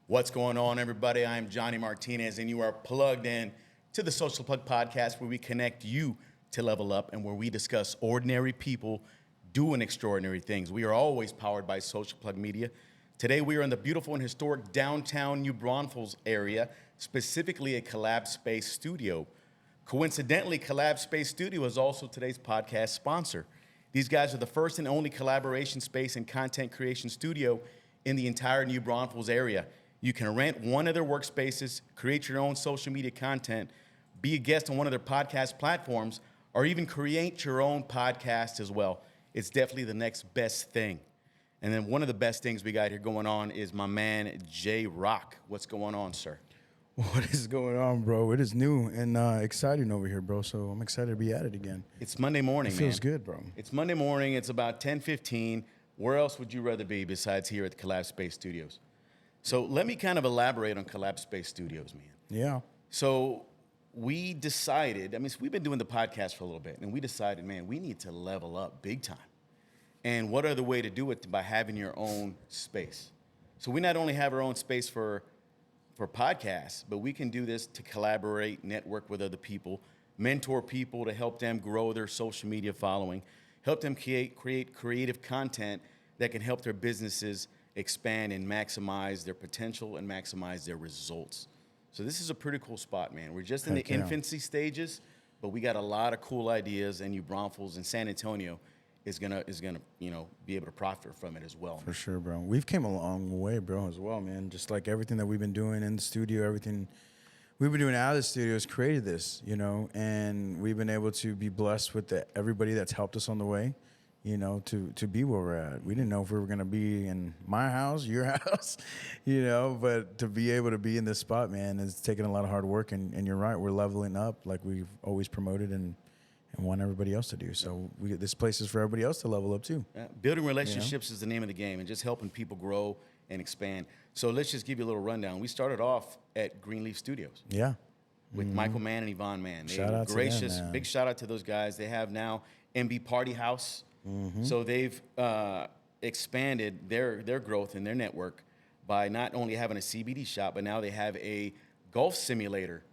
What's going on, everybody? I'm Johnny Martinez, and you are plugged in to the Social Plug Podcast, where we connect you to level up and where we discuss ordinary people doing extraordinary things. We are always powered by Social Plug Media. Today, we are in the beautiful and historic downtown New Braunfels area, specifically a Collab Space studio. Coincidentally, Collab Space Studio is also today's podcast sponsor. These guys are the first and only collaboration space and content creation studio in the entire New Braunfels area. You can rent one of their workspaces, create your own social media content, be a guest on one of their podcast platforms, or even create your own podcast as well. It's definitely the next best thing. And then one of the best things we got here going on is my man, J Rock. What's going on, sir? What is going on, bro? It is new and exciting over here, bro. So I'm excited to be at it again. It's Monday morning, man. It feels good, bro. It's Monday morning. It's about 10:15. Where else would you rather be besides here at the Collab Space Studios? So let me kind of elaborate on Collab Space Studios, man. Yeah. So we decided, we've been doing the podcast for a little bit, and we decided, man, we need to level up big time. And what other way to do it by having your own space? So we not only have our own space for podcasts, but we can do this to collaborate, network with other people, mentor people to help them grow their social media following, help them create creative content that can help their businesses expand and maximize their potential and maximize their results. So this is a pretty cool spot, man. We're just in the infancy stages, but we got a lot of cool ideas, and New Braunfels and San Antonio is gonna be able to profit from it as well. For sure, bro. We've came a long way, bro, as well, man. Just like everything that we've been doing in the studio, everything we've been doing out of the studio has created this, and we've been able to be blessed with everybody that's helped us on the way, to be where we're at. We didn't know if we were going to be in my house, your house, but to be able to be in this spot, man, it's taken a lot of hard work. And you're right, we're leveling up like we've always promoted and want everybody else to do. So this place is for everybody else to level up too. Building relationships is the name of the game, and just helping people grow and expand. So let's just give you a little rundown. We started off at Greenleaf Studios. Yeah. With Michael Mann and Yvonne Mann. Shout out gracious, to them, man. Big shout out to those guys. They have now MB Party House. So they've expanded their growth and their network by not only having a CBD shop, but now they have a golf simulator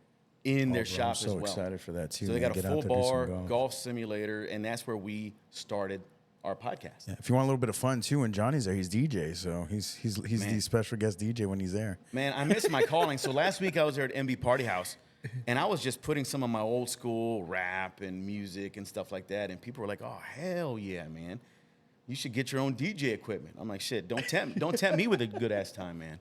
in their shop as well. I'm so excited for that too. So they got a full bar golf simulator, and that's where we started our podcast. Yeah, if you want a little bit of fun too, when Johnny's there, he's DJ, so he's the special guest DJ when he's there. Man, I miss my calling. So last week I was there at MB Party House, and I was just putting some of my old school rap and music and stuff like that, and people were like, "Oh hell yeah, man! You should get your own DJ equipment." I'm like, "Shit, don't tempt me with a good ass time, man."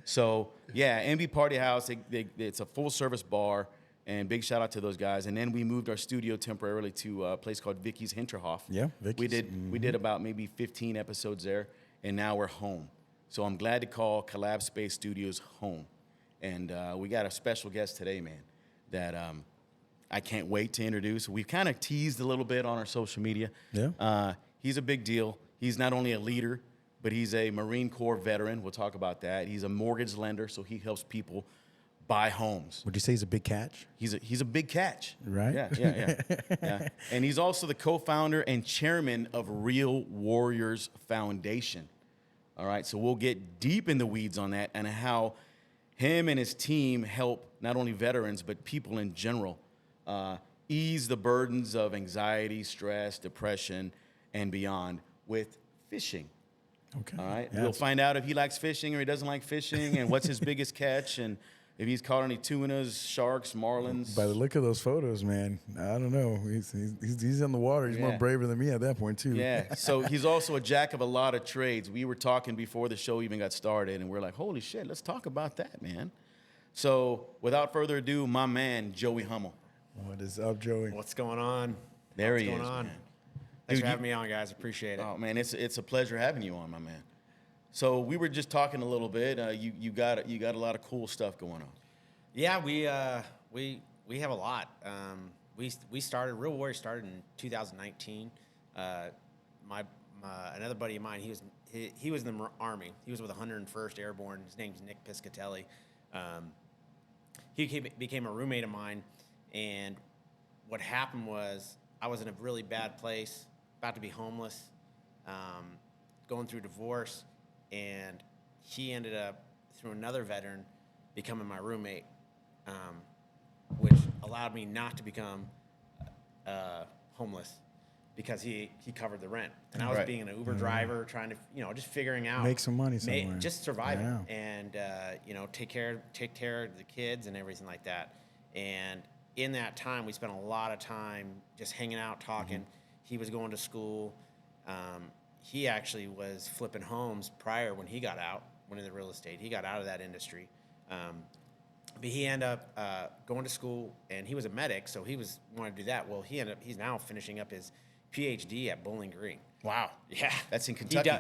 So yeah, MB Party House, it's a full service bar. And big shout out to those guys. And then we moved our studio temporarily to a place called Vicky's Hinterhof. Yeah, Vicky's. We did about maybe 15 episodes there, and now we're home. So I'm glad to call Collab Space Studios home. And we got a special guest today, man, that I can't wait to introduce. We've kind of teased a little bit on our social media. Yeah. He's a big deal. He's not only a leader, but he's a Marine Corps veteran. We'll talk about that. He's a mortgage lender, so he helps people buy homes. Would you say he's a big catch? He's a big catch. Right? Yeah. And he's also the co-founder and chairman of Real Warriors Foundation. All right, so we'll get deep in the weeds on that and how him and his team help not only veterans, but people in general ease the burdens of anxiety, stress, depression, and beyond with fishing. Okay. All right, Yeah, we'll find out if he likes fishing or he doesn't like fishing, and what's his biggest catch, and if he's caught any tunas, sharks, marlins. By the look of those photos, man, I don't know. He's in the water. He's more braver than me at that point, too. Yeah, so he's also a jack of a lot of trades. We were talking before the show even got started, and we're like, holy shit, let's talk about that, man. So without further ado, my man, Joey Hummel. What is up, Joey? What's going on? There he is, What's going on? man. Thanks Dude, for having me on, guys. Appreciate it. Oh, man, it's a pleasure having you on, my man. So we were just talking a little bit. You got a lot of cool stuff going on. Yeah, we have a lot. We started Real Warriors started in 2019. Another buddy of mine, he was in the Army. He was with 101st Airborne. His name's Nick Piscatelli. He became a roommate of mine, and what happened was I was in a really bad place, about to be homeless, going through divorce, and he ended up, through another veteran, becoming my roommate, which allowed me not to become homeless because he covered the rent. And I was Right. being an Uber driver, trying to, just figuring out. Make some money somewhere. Just surviving. Yeah. And, take care of the kids and everything like that. And in that time, we spent a lot of time just hanging out, talking. He was going to school. He actually was flipping homes prior when he got out, went into real estate. He got out of that industry. But he ended up going to school, and he was a medic, so he wanted to do that. Well, he's now finishing up his PhD at Bowling Green. Wow. Yeah. That's in Kentucky.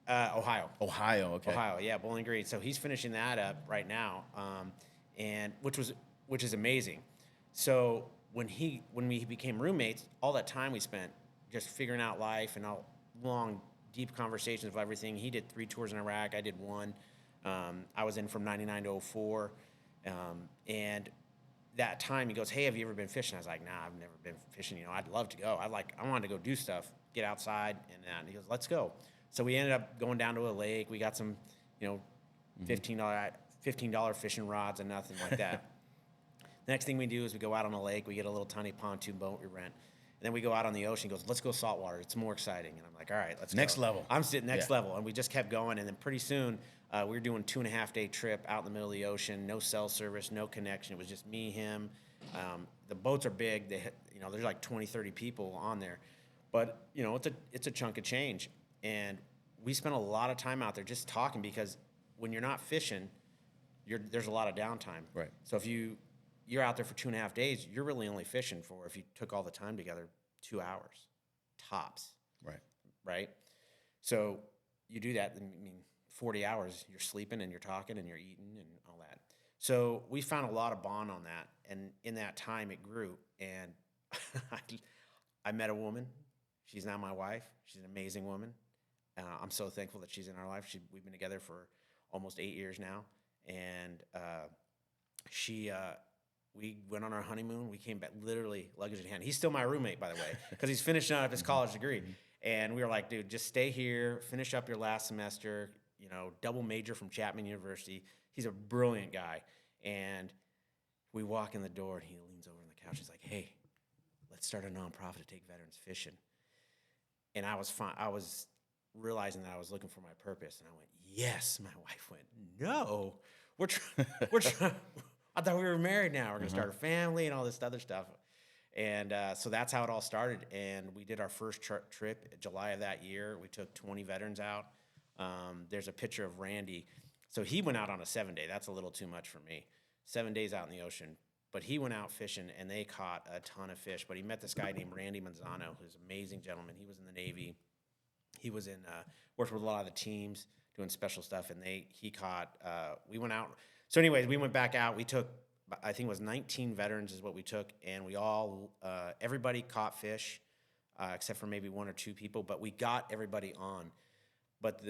Ohio. Ohio, okay. Ohio, yeah, Bowling Green. So he's finishing that up right now, and which is amazing. So when we became roommates, all that time we spent just figuring out life and all long, deep conversations of everything. He did 3 tours in Iraq. I did 1. I was in from 99 to 04. And that time he goes, hey, have you ever been fishing? I was like, nah, I've never been fishing. I'd love to go. I wanted to go do stuff, get outside. And he goes, let's go. So we ended up going down to a lake. We got some, $15 fishing rods and nothing like that. Next thing we do is we go out on a lake. We get a little tiny pontoon boat we rent. And then we go out on the ocean. He goes, let's go saltwater. It's more exciting. And I'm like, all right, let's Next go. level. I'm sitting next level. And we just kept going. And then pretty soon, we were doing 2.5-day trip out in the middle of the ocean. No cell service, no connection. It was just me, him. The boats are big. There's like 20, 30 people on there. But, it's a chunk of change. And we spent a lot of time out there just talking because when you're not fishing, there's a lot of downtime. Right. So if you're out there for 2.5 days, you're really only fishing for, if you took all the time together, 2 hours, tops. Right? So you do that, 40 hours, you're sleeping and you're talking and you're eating and all that. So we found a lot of bond on that. And in that time, it grew. And I met a woman. She's now my wife. She's an amazing woman. I'm so thankful that she's in our life. We've been together for almost 8 years now. And we went on our honeymoon. We came back literally luggage in hand. He's still my roommate, by the way, because he's finishing up his college degree. And we were like, dude, just stay here, finish up your last semester, double major from Chapman University. He's a brilliant guy. And we walk in the door, and he leans over on the couch. He's like, hey, let's start a nonprofit to take veterans fishing. And I was realizing that I was looking for my purpose. And I went, yes. My wife went, no, we're trying. I thought we were married now. We're going to start a family and all this other stuff. And so that's how it all started. And we did our first trip in July of that year. We took 20 veterans out. There's a picture of Randy. So he went out on a 7-day. That's a little too much for me. 7 days out in the ocean. But he went out fishing, and they caught a ton of fish. But he met this guy named Randy Manzano, who's an amazing gentleman. He was in the Navy. He was worked with a lot of the teams doing special stuff, and he caught, we went out. So anyways, we went back out. We took, I think it was 19 veterans is what we took, and we all, everybody caught fish, except for maybe 1 or 2 people, but we got everybody on. But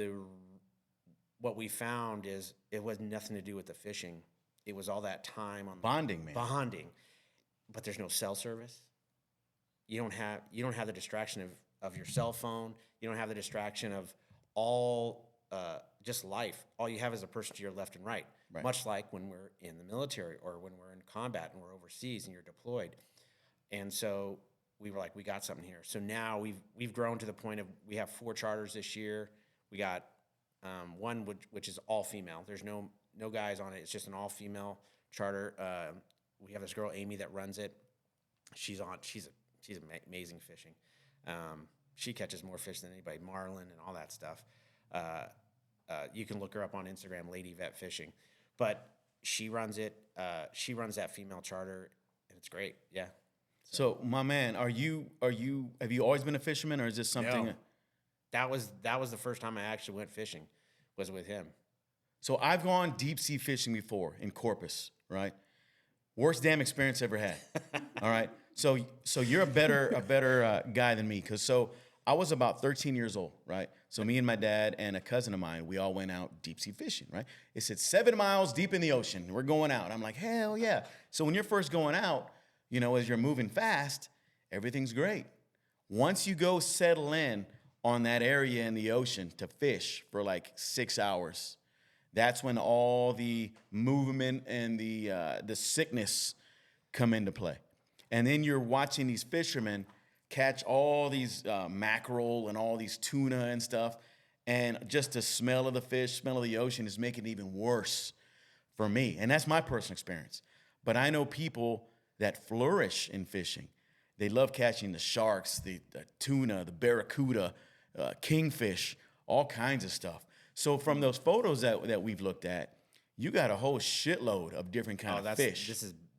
what we found is it was nothing to do with the fishing. It was all that time on Bonding, man. Bonding. But there's no cell service. You don't have the distraction of your cell phone. You don't have the distraction of all just life. All you have is a person to your left and right. Much like when we're in the military or when we're in combat and we're overseas and you're deployed. And so we were like, we got something here. So now we've grown to the point of we have 4 charters this year. We got one which is all female. There's no guys on it. It's just an all female charter. We have this girl Amy that runs it. She's amazing fishing. She catches more fish than anybody, marlin and all that stuff. You can look her up on Instagram, Lady Vet Fishing. But she runs it. She runs that female charter, and it's great. Yeah. So my man, have you always been a fisherman, or is this something? No. That was the first time I actually went fishing, was with him. So I've gone deep sea fishing before in Corpus, right? Worst damn experience I ever had. All right. So you're a better guy than me, because I was about 13 years old, right? So me and my dad and a cousin of mine, we all went out deep sea fishing, right? It said 7 miles deep in the ocean. We're going out. I'm like, hell yeah. So when you're first going out, as you're moving fast, everything's great. Once you go settle in on that area in the ocean to fish for like 6 hours, that's when all the movement and the sickness come into play. And then you're watching these fishermen catch all these mackerel and all these tuna and stuff. And just the smell of the fish, smell of the ocean is making it even worse for me. And that's my personal experience. But I know people that flourish in fishing. They love catching the sharks, the tuna, the barracuda, kingfish, all kinds of stuff. So from those photos that we've looked at, you got a whole shitload of different kind of fish.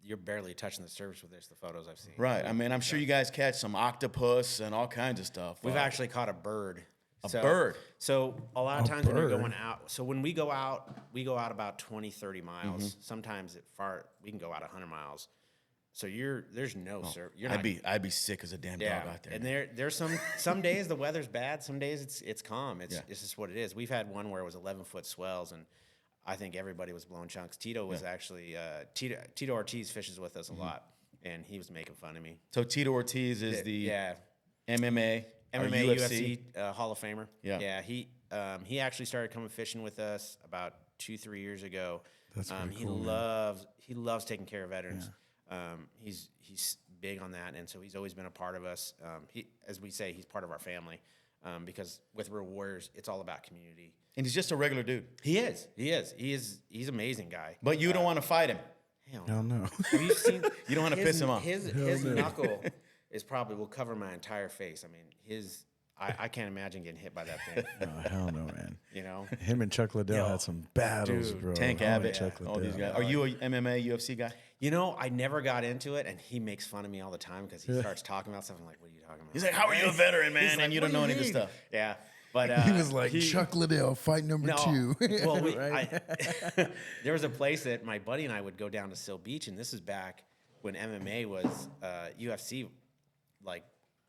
You're barely touching the surface with the photos I've seen. Right. I mean, I'm sure you guys catch some octopus and all kinds of stuff. We've actually caught a bird. Bird. So a lot of times when you're going out, so when we go out about 20, 30 miles. Sometimes we can go out 100 miles. So there's no surf. I'd be sick as a damn dog out there. And there's some days the weather's bad. Some days it's calm. It's just what it is. We've had one where it was 11-foot swells, and I think everybody was blowing chunks. Tito was actually Tito Ortiz fishes with us a lot, and he was making fun of me. So Tito Ortiz is the MMA UFC Hall of Famer. Yeah. He actually started coming fishing with us about 2-3 years ago. That's pretty he cool, loves taking care of veterans. He's big on that, and so he's always been a part of us. As we say, he's part of our family because with Real Warriors, it's all about community. And he's just a regular dude. He's an amazing guy. But you don't want to fight him. Hell no. Have you seen? You don't want to piss him off. His knuckle will cover my entire face. I mean, I can't imagine getting hit by that thing. Oh, hell no, man. Him and Chuck Liddell had some battles, bro. Tank Abbott, all these guys. Are you a MMA, UFC guy? I never got into it, and he makes fun of me all the time because he starts talking about stuff. I'm like, what are you talking about? He's like, how are you a veteran, man? And you don't know any of this stuff. Yeah. But he was like, Chuck Liddell, fight number 2. Well, there was a place that my buddy and I would go down to Seal Beach, and this is back when MMA was UFC, like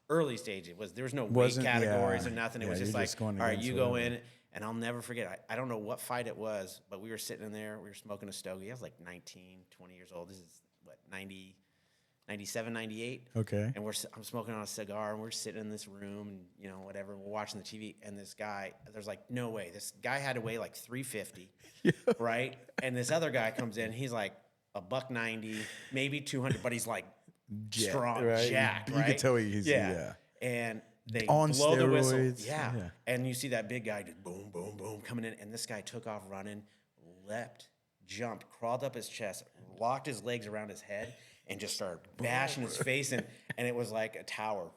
early stage. There was no weight categories or nothing. It was just like, all right, you go in, and I'll never forget. I don't know what fight it was, but we were sitting in there. We were smoking a stogie. I was like 19, 20 years old. This is, 97, 98. Okay. And I'm smoking on a cigar, and we're sitting in this room, and whatever. We're watching the TV, and this guy, there's like no way. This guy had to weigh like 350, right? And this other guy comes in, he's like $190, maybe 200, but he's like strong, jacked, right? You can tell he's And they on blow the whistle, steroids. And you see that big guy just boom, boom, boom coming in, and this guy took off running, leapt, jumped, crawled up his chest, locked his legs around his head, and just started bashing his face in, and it was like a tower.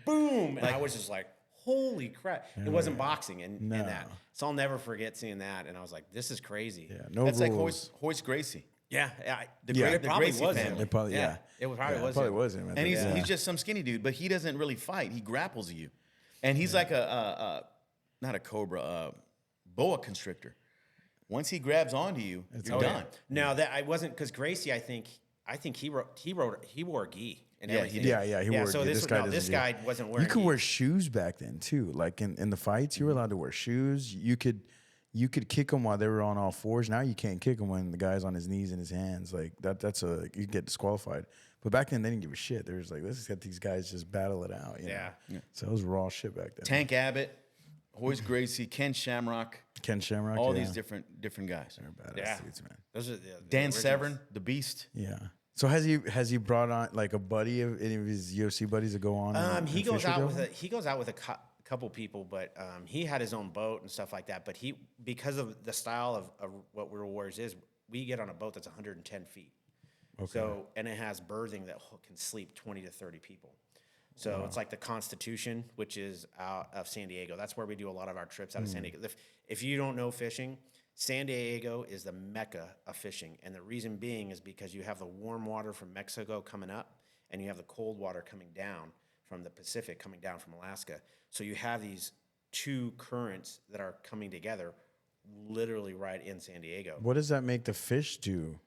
Boom! And I was just like, holy crap. It wasn't boxing and that. So I'll never forget seeing that, and I was like, this is crazy. Yeah, no That's rules. like Hoist Gracie. Yeah. It probably Gracie was family. him. It probably was him. And he's just some skinny dude, but he doesn't really fight. He grapples you. And he's like not a cobra, boa constrictor. Once he grabs onto you, you're done. Now that I wasn't, because Gracie, I think he wore gi and everything. He wore so gi. This guy wasn't wearing. You could gi. wear shoes back then too. Like in the fights, you were allowed to wear shoes. You could kick them while they were on all fours. Now you can't kick them when the guy's on his knees and his hands. Like you get disqualified. But back then they didn't give a shit. They was like, let's get these guys just battle it out. You know? So it was raw shit back then. Tank Abbott, Hoist Gracie, Ken Shamrock, all these different guys. They're badass dudes, man. Those are Dan Severn, the Beast. Yeah. So has he brought on like a buddy of any of his UFC buddies to go on? He goes out with a couple people, but he had his own boat and stuff like that. But because of the style of what Real Warriors is, we get on a boat that's 110 feet. Okay. So, and it has berthing that can sleep 20 to 30 people. So it's like the Constitution, which is out of San Diego. That's where we do a lot of our trips out of San Diego. If you don't know fishing, San Diego is the mecca of fishing. And the reason being is because you have the warm water from Mexico coming up, and you have the cold water coming down from the Pacific, coming down from Alaska. So you have these two currents that are coming together literally right in San Diego. What does that make the fish do?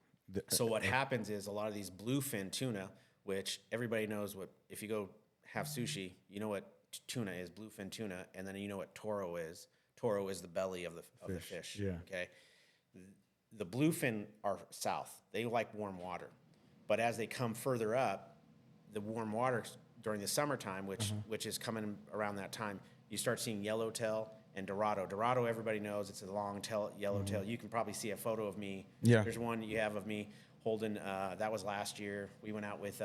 So what happens is a lot of these bluefin tuna, which everybody knows what, if you go have sushi, you know what tuna is, bluefin tuna, and then you know what toro is. Toro is the belly of the fish. Yeah. Okay. The bluefin are south. They like warm water. But as they come further up, the warm water during the summertime, which is coming around that time, you start seeing yellowtail and Dorado. Dorado, everybody knows, it's a long tail, yellowtail. You can probably see a photo of me. Yeah. There's one you have of me holding, that was last year. We went out with,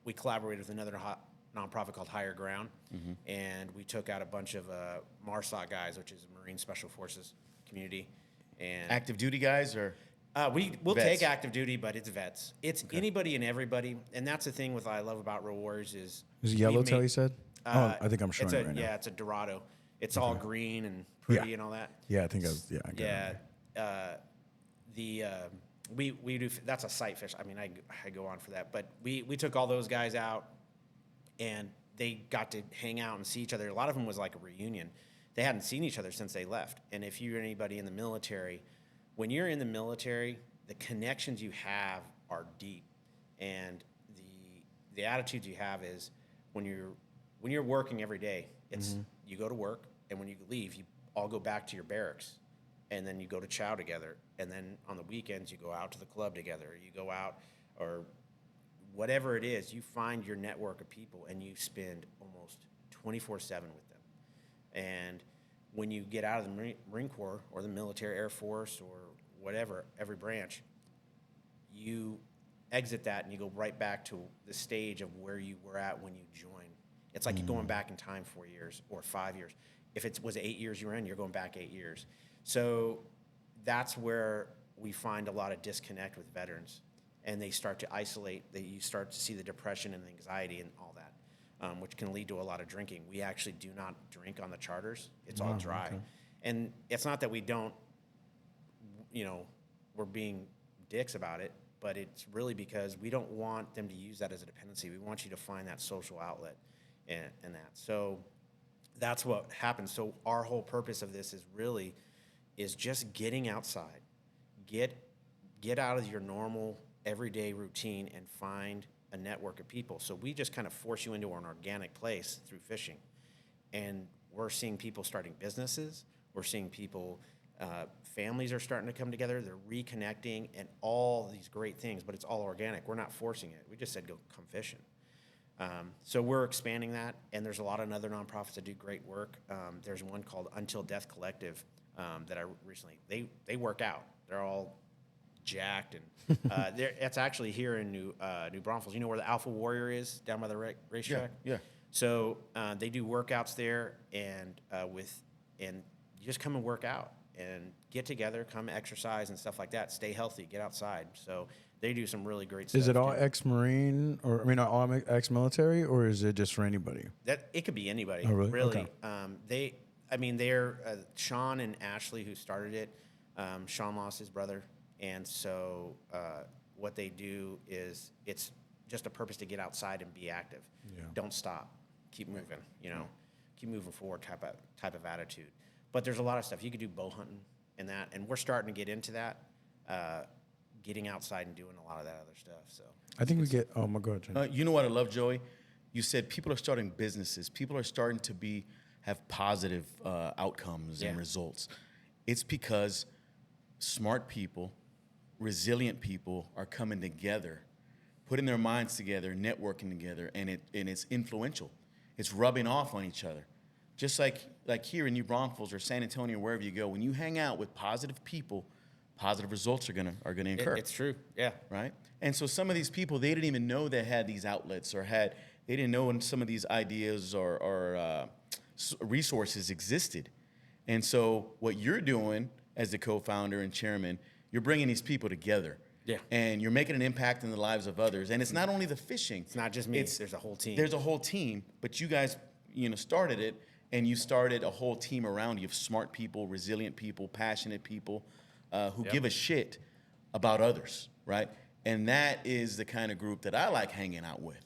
we collaborated with another nonprofit called Higher Ground, and we took out a bunch of MARSOC guys, which is Marine Special Forces community. And Active duty guys or? we'll Vets. take active duty, but it's vets. It's anybody and everybody, and that's the thing with I love about Real Warriors is Is it we've yellowtail, made- you said? I think I'm showing it's it right now. Yeah, it's a Dorado. It's all green and pretty and all that. Yeah, I think I was, I got it. We do, that's a sight fish. I mean, I go on for that, but we took all those guys out and they got to hang out and see each other. A lot of them was like a reunion. They hadn't seen each other since they left. And if you're anybody in the military, when you're in the military, the connections you have are deep. And the attitudes you have is when you're working every day, it's you go to work, and when you leave, you all go back to your barracks, and then you go to chow together, and then on the weekends you go out to the club together, you go out, or whatever it is, you find your network of people, and you spend almost 24/7 with them. And when you get out of the Marine Corps or the military, Air Force, or whatever, every branch, you exit that and you go right back to the stage of where you were at when you joined. It's like you're going back in time 4 years or 5 years. If it was 8 years you were in, you're going back 8 years. So that's where we find a lot of disconnect with veterans, and they start to isolate. You start to see the depression and the anxiety and all that, which can lead to a lot of drinking. We actually do not drink on the charters. It's all dry. Okay. And it's not that we don't, we're being dicks about it, but it's really because we don't want them to use that as a dependency. We want you to find that social outlet in that. So that's what happens. So our whole purpose of this is just getting outside. Get out of your normal everyday routine and find a network of people. So we just kind of force you into an organic place through fishing. And we're seeing people starting businesses. We're seeing people, families are starting to come together. They're reconnecting and all these great things, but it's all organic. We're not forcing it. We just said, go come fishing. So we're expanding that, and there's a lot of other nonprofits that do great work. There's one called Until Death Collective that I recently, they work out. They're all jacked, and it's actually here in New Braunfels. You know where the Alpha Warrior is, down by the racetrack? Yeah. So they do workouts there, and you just come and work out and get together, come exercise and stuff like that. Stay healthy, get outside. So they do some really great stuff. Is it all too. ex-Marine, or all ex-military, or is it just for anybody? That it could be anybody. Oh, really? They're Sean and Ashley who started it. Sean lost his brother, and so what they do is it's just a purpose to get outside and be active. Yeah. Don't stop. Keep moving. Keep moving forward. Type of attitude. But there's a lot of stuff you could do, bow hunting and that, and we're starting to get into that. Getting outside and doing a lot of that other stuff. So I think we get. Oh my God. You know what I love, Joey? You said people are starting businesses. People are starting to have positive outcomes and results. It's because smart people, resilient people are coming together, putting their minds together, networking together, and it's influential. It's rubbing off on each other. Just like here in New Braunfels or San Antonio, wherever you go, when you hang out with positive people, positive results are gonna incur. it's true. Yeah. Right? And so some of these people, they didn't even know they had these outlets they didn't know when some of these ideas or resources existed. And so what you're doing as the co-founder and chairman, you're bringing these people together. Yeah. And you're making an impact in the lives of others. And it's not only the fishing. It's not just me. There's a whole team. There's a whole team, but you guys, started it, and you started a whole team around you of smart people, resilient people, passionate people who give a shit about others, right? And that is the kind of group that I like hanging out with.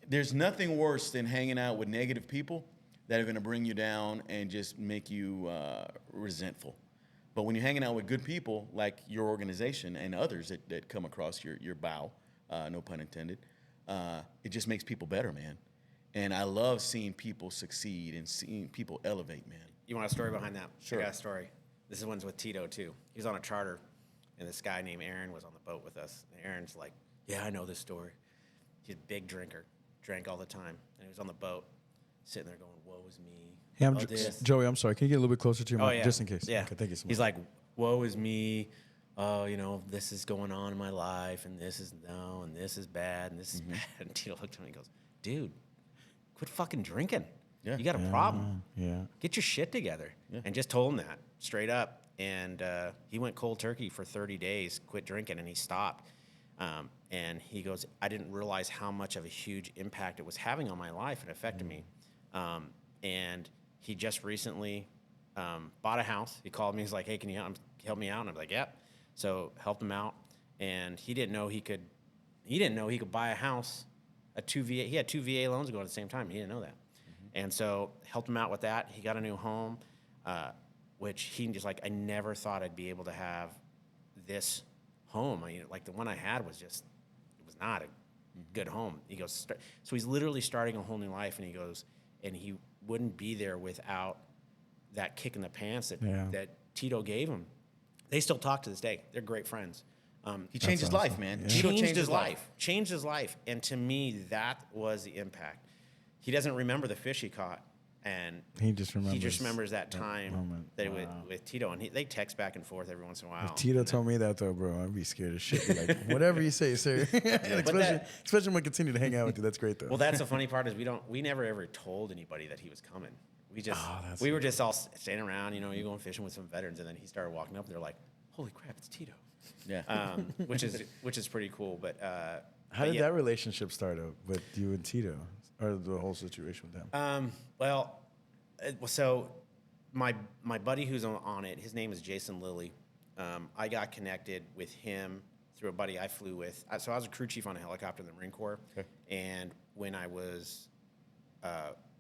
There's nothing worse than hanging out with negative people that are going to bring you down and just make you resentful. But when you're hanging out with good people like your organization and others that come across your bow, no pun intended, it just makes people better, man. And I love seeing people succeed and seeing people elevate, man. You want a story behind that? Sure. I got a story. This one's with Tito, too. He was on a charter, and this guy named Aaron was on the boat with us. And Aaron's like Yeah, I know this story. He's a big drinker, drank all the time, and he was on the boat, sitting there going, "Woe is me." Hey, Joey, I'm sorry. Can you get a little bit closer to your mic, just in case? Yeah. Okay, thank you so much. He's like, "Woe is me. Oh, this is going on in my life, and this is and this is bad, and this is bad." And Tito looked at me and goes, "Dude, quit fucking drinking. Yeah. You got a problem. Yeah. Get your shit together." Yeah. And just told him that straight up. And he went cold turkey for 30 days, quit drinking, and he stopped. And he goes, "I didn't realize how much of a huge impact it was having on my life and affected me." And he just recently bought a house. He called me. He's like, "Hey, can you help me out?" And I'm like, "Yep." So helped him out. And he didn't know he could buy a house, he had two VA loans going at the same time. He didn't know that. And so helped him out with that. He got a new home, which he just like, I never thought I'd be able to have this home. I mean, like the one I had was just, it was not a good home. He goes, so he's literally starting a whole new life. And he goes, and he wouldn't be there without that kick in the pants that Tito gave him. They still talk to this day. They're great friends. He changed his life, man. Yeah. Tito Changed his life. And to me, that was the impact. He doesn't remember the fish he caught. And He just remembers that time moment. that with Tito. And they text back and forth every once in a while. If Tito told me that, though, bro, I'd be scared as shit. Be like, whatever you say, sir. Especially when I continue to hang out with you. That's great, though. Well, that's the funny part is we never ever told anybody that he was coming. We were just all standing around, you going fishing with some veterans, and then he started walking up, and they're like, "Holy crap, it's Tito!" Yeah. Which is pretty cool. But how did that relationship start up with you and Tito, or the whole situation with them? So my buddy who's on it, his name is Jason Lilly. I got connected with him through a buddy I flew with. So I was a crew chief on a helicopter in the Marine Corps, and when I was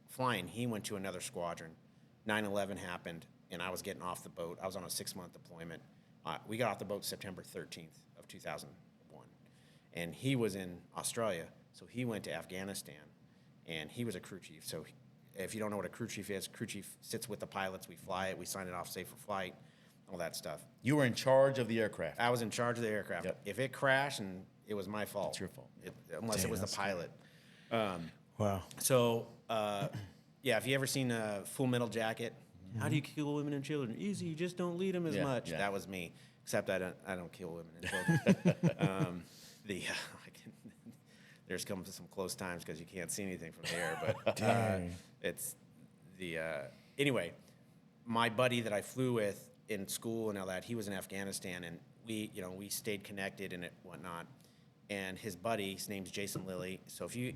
flying, he went to another squadron. 9/11 happened, and I was getting off the boat. I was on a 6-month deployment. We got off the boat September 13th of 2001, and he was in Australia, so he went to Afghanistan, and he was a crew chief. So if you don't know what a crew chief is, crew chief sits with the pilots. We fly it. We sign it off safe for flight, all that stuff. You were in charge of the aircraft. I was in charge of the aircraft. Yep. If it crashed, and it was my fault. It's your fault. Unless it was the pilot. Wow. So, if you ever seen a Full Metal Jacket, how do you kill women and children? Easy, you just don't lead them as much. Yeah. That was me, except I don't kill women and children. There's come to some close times because you can't see anything from the air. But it's the anyway. My buddy that I flew with in school and all that, he was in Afghanistan, and we stayed connected and whatnot. And his buddy, his name's Jason Lilly. So if you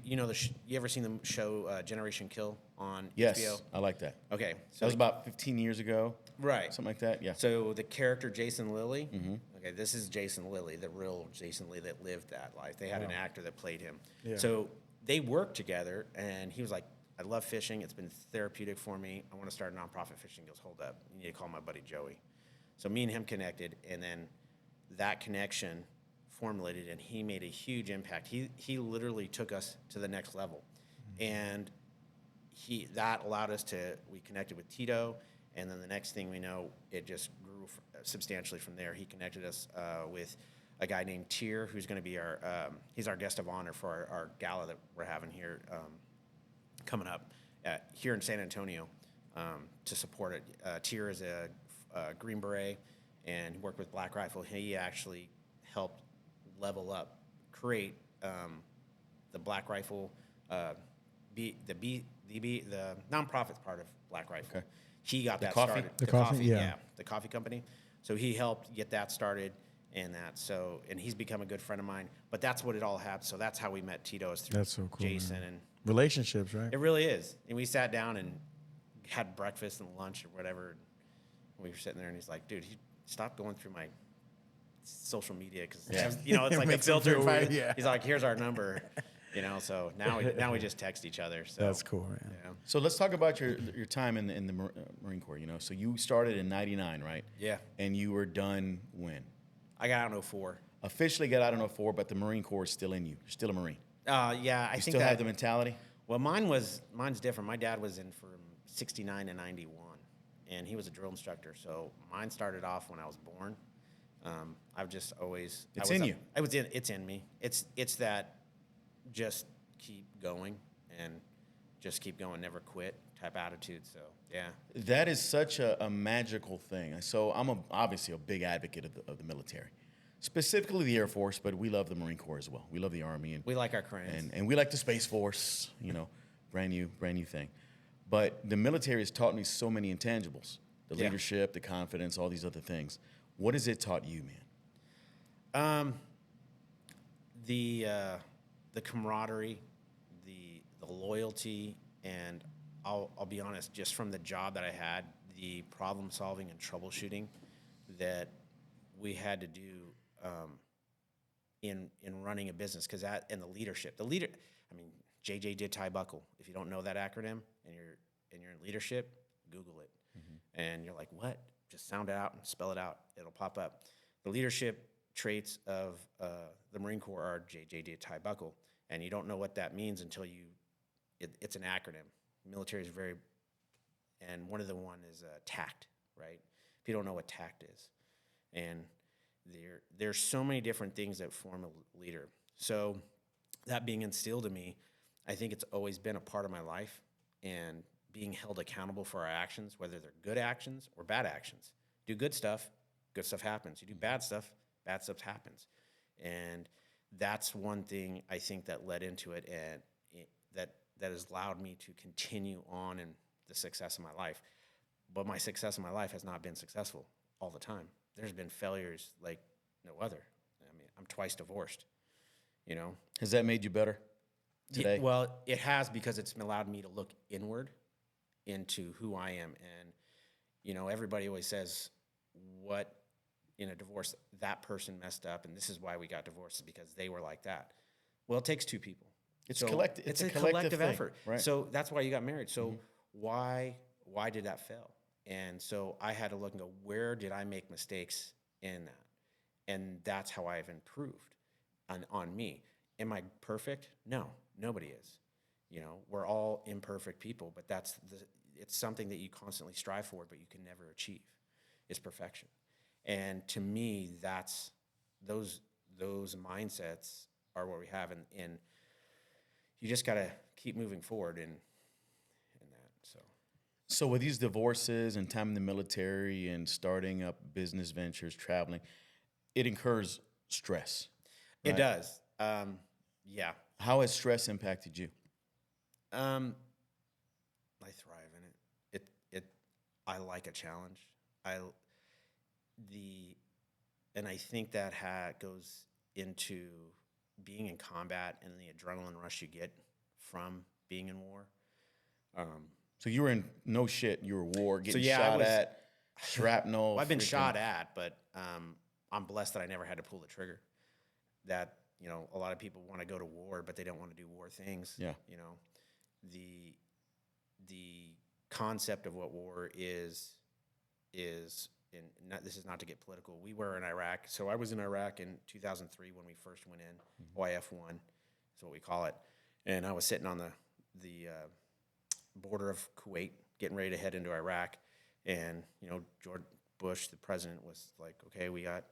ever seen the show Generation Kill on Yes, HBO? I like that. Okay, So that was about 15 years ago. right, Something like that, yeah. So the character Jason Lilly, okay, this is Jason Lilly, the real Jason Lilly that lived that life. They had an actor that played him. Yeah. So they worked together, and he was like, "I love fishing. It's been therapeutic for me. I want to start a nonprofit fishing." He goes, "Hold up, you need to call my buddy Joey." So me and him connected, and then that connection formulated, and he made a huge impact. He literally took us to the next level, and that allowed us we connected with Tito, and then the next thing we know, it just grew substantially from there. He connected us with a guy named Tier, who's going to be he's our guest of honor for our gala that we're having here coming up here in San Antonio to support it. Tier is a Green Beret, and he worked with Black Rifle. He actually helped level up, create the Black Rifle, the nonprofit part of Black Rifle. Okay. He got that coffee? started. The coffee, yeah. The coffee company. So he helped get that started, and he's become a good friend of mine. But that's what it all happened. So that's how we met Tito, is through That's so cool, Jason, man. and Relationships, right? it really is. And we sat down and had breakfast and lunch or whatever. And we were sitting there, and he's like, "Dude, stop going through my social media because it's like a Makes him filter." feel weird, yeah. He's like, "Here's our number," So now we just text each other. So That's cool, man. Yeah. So let's talk about your time in the Marine Corps. So you started in '99, right? Yeah. And you were done when? I got out in 04. Officially got out in '04, but the Marine Corps is still in you. You're still a Marine. I You think still have the mentality? Well, mine's different. My dad was in from 69 to 91, and he was a drill instructor. So mine started off when I was born. I've just always It's in you. It's in me. It's that just keep going and just keep going, never quit type attitude. So yeah, That is such a magical thing. So I'm obviously a big advocate of the military, specifically the Air Force, but we love the Marine Corps as well. We love the Army, and we like our cranes. and we like the Space Force. Brand new thing. But the military has taught me so many intangibles: the Yeah. leadership, the confidence, all these other things. What has it taught you, man? The camaraderie, the loyalty, and I'll be honest, just from the job that I had, the problem solving and troubleshooting that we had to do in running a business, because that and the leadership. I mean, JJ did tie buckle. If you don't know that acronym and you're in leadership, Google it, and you're like, what? Just sound it out and spell it out. It'll pop up. The leadership traits of the Marine Corps are JJ did tie buckle, and you don't know what that means until it's an acronym. Military is and one of the one is TACT, right? If you don't know what TACT is, and there's so many different things that form a leader. So that being instilled in me, I think it's always been a part of my life, and being held accountable for our actions, whether they're good actions or bad actions. Do good stuff happens. You do bad stuff happens. And that's one thing I think that led into it, and that has allowed me to continue on in the success of my life. But my success in my life has not been successful all the time. There's been failures like no other. I mean, I'm twice divorced, Has that made you better today? Well, it has, because it's allowed me to look inward into who I am. And, everybody always says, what in a divorce, that person messed up, and this is why we got divorced, is because they were like that. Well, it takes two people. It's collective. It's a a collective collective thing, effort. right? So that's why you got married. So why did that fail? And so I had to look and go, where did I make mistakes in that? And that's how I've improved on me. Am I perfect? No, nobody is. We're all imperfect people, but it's something that you constantly strive for, but you can never achieve, is perfection. And to me, that's those mindsets are what we have, and you just got to keep moving forward in that. So with these divorces and time in the military and starting up business ventures, traveling, it incurs stress. It right? does. Yeah. How has stress impacted you? I thrive in it. I like a challenge. And I think that goes into being in combat and the adrenaline rush you get from being in war. So you were in you were war, getting yeah, shot at, shrapnel. Well, I've been freaking- shot at, but I'm blessed that I never had to pull the trigger. That, a lot of people want to go to war, but they don't want to do war things. Yeah. The concept of what war is, this is not to get political. We were in Iraq. So I was in Iraq in 2003 when we first went in. OIF-1 is what we call it. And I was sitting on the border of Kuwait, getting ready to head into Iraq. And, George Bush, the president, was like, okay, we got,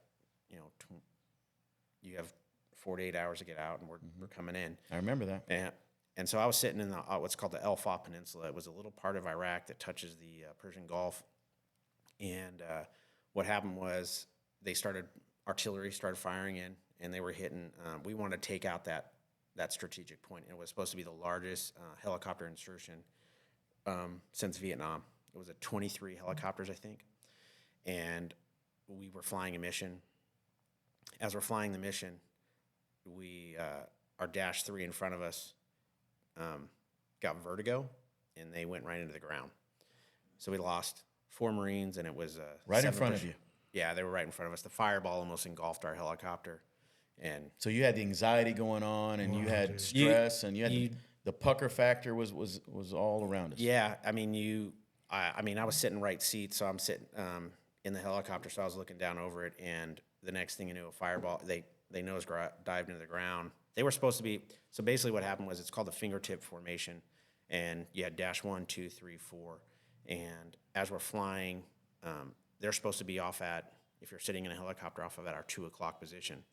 you have 48 hours to get out, and we're coming in. I remember that. And so I was sitting in what's called the El Fa Peninsula. It was a little part of Iraq that touches the Persian Gulf. And what happened was artillery started firing in, and they were hitting. We wanted to take out that strategic point. It was supposed to be the largest helicopter insertion since Vietnam. It was 23 helicopters, I think. And we were flying a mission. As we're flying the mission, our Dash 3 in front of us got vertigo, and they went right into the ground. So we lost 4 Marines, and it was right in front of you. Yeah, they were right in front of us. The fireball almost engulfed our helicopter, and so you had the anxiety going on, and you had stress, and you had the pucker factor was all around us. Yeah, I mean I was sitting right seat, so I'm sitting in the helicopter, so I was looking down over it, and the next thing you knew, a fireball. They nose dived into the ground. They were supposed to be. So basically, what happened was it's called the fingertip formation, and you had Dash 1, 2, 3, 4, and as we're flying, they're supposed to be off at if you're sitting in a helicopter off of at our 2 o'clock position.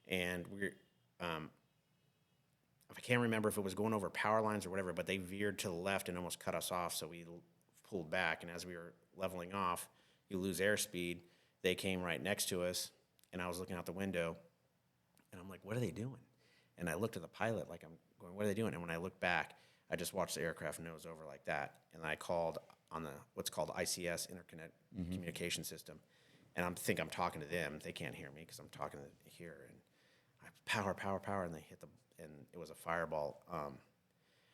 And we're, I can't remember if it was going over power lines or whatever, but they veered to the left and almost cut us off. So we pulled back. And as we were leveling off, you lose airspeed. They came right next to us, and I was looking out the window, and I'm like, what are they doing? And I looked at the pilot like I'm going, what are they doing? And when I looked back, I just watched the aircraft nose over like that. And I called on the what's called ICS, Interconnect Communication System. And I'm talking to them. They can't hear me because I'm talking to here. And I power, and they hit and it was a fireball.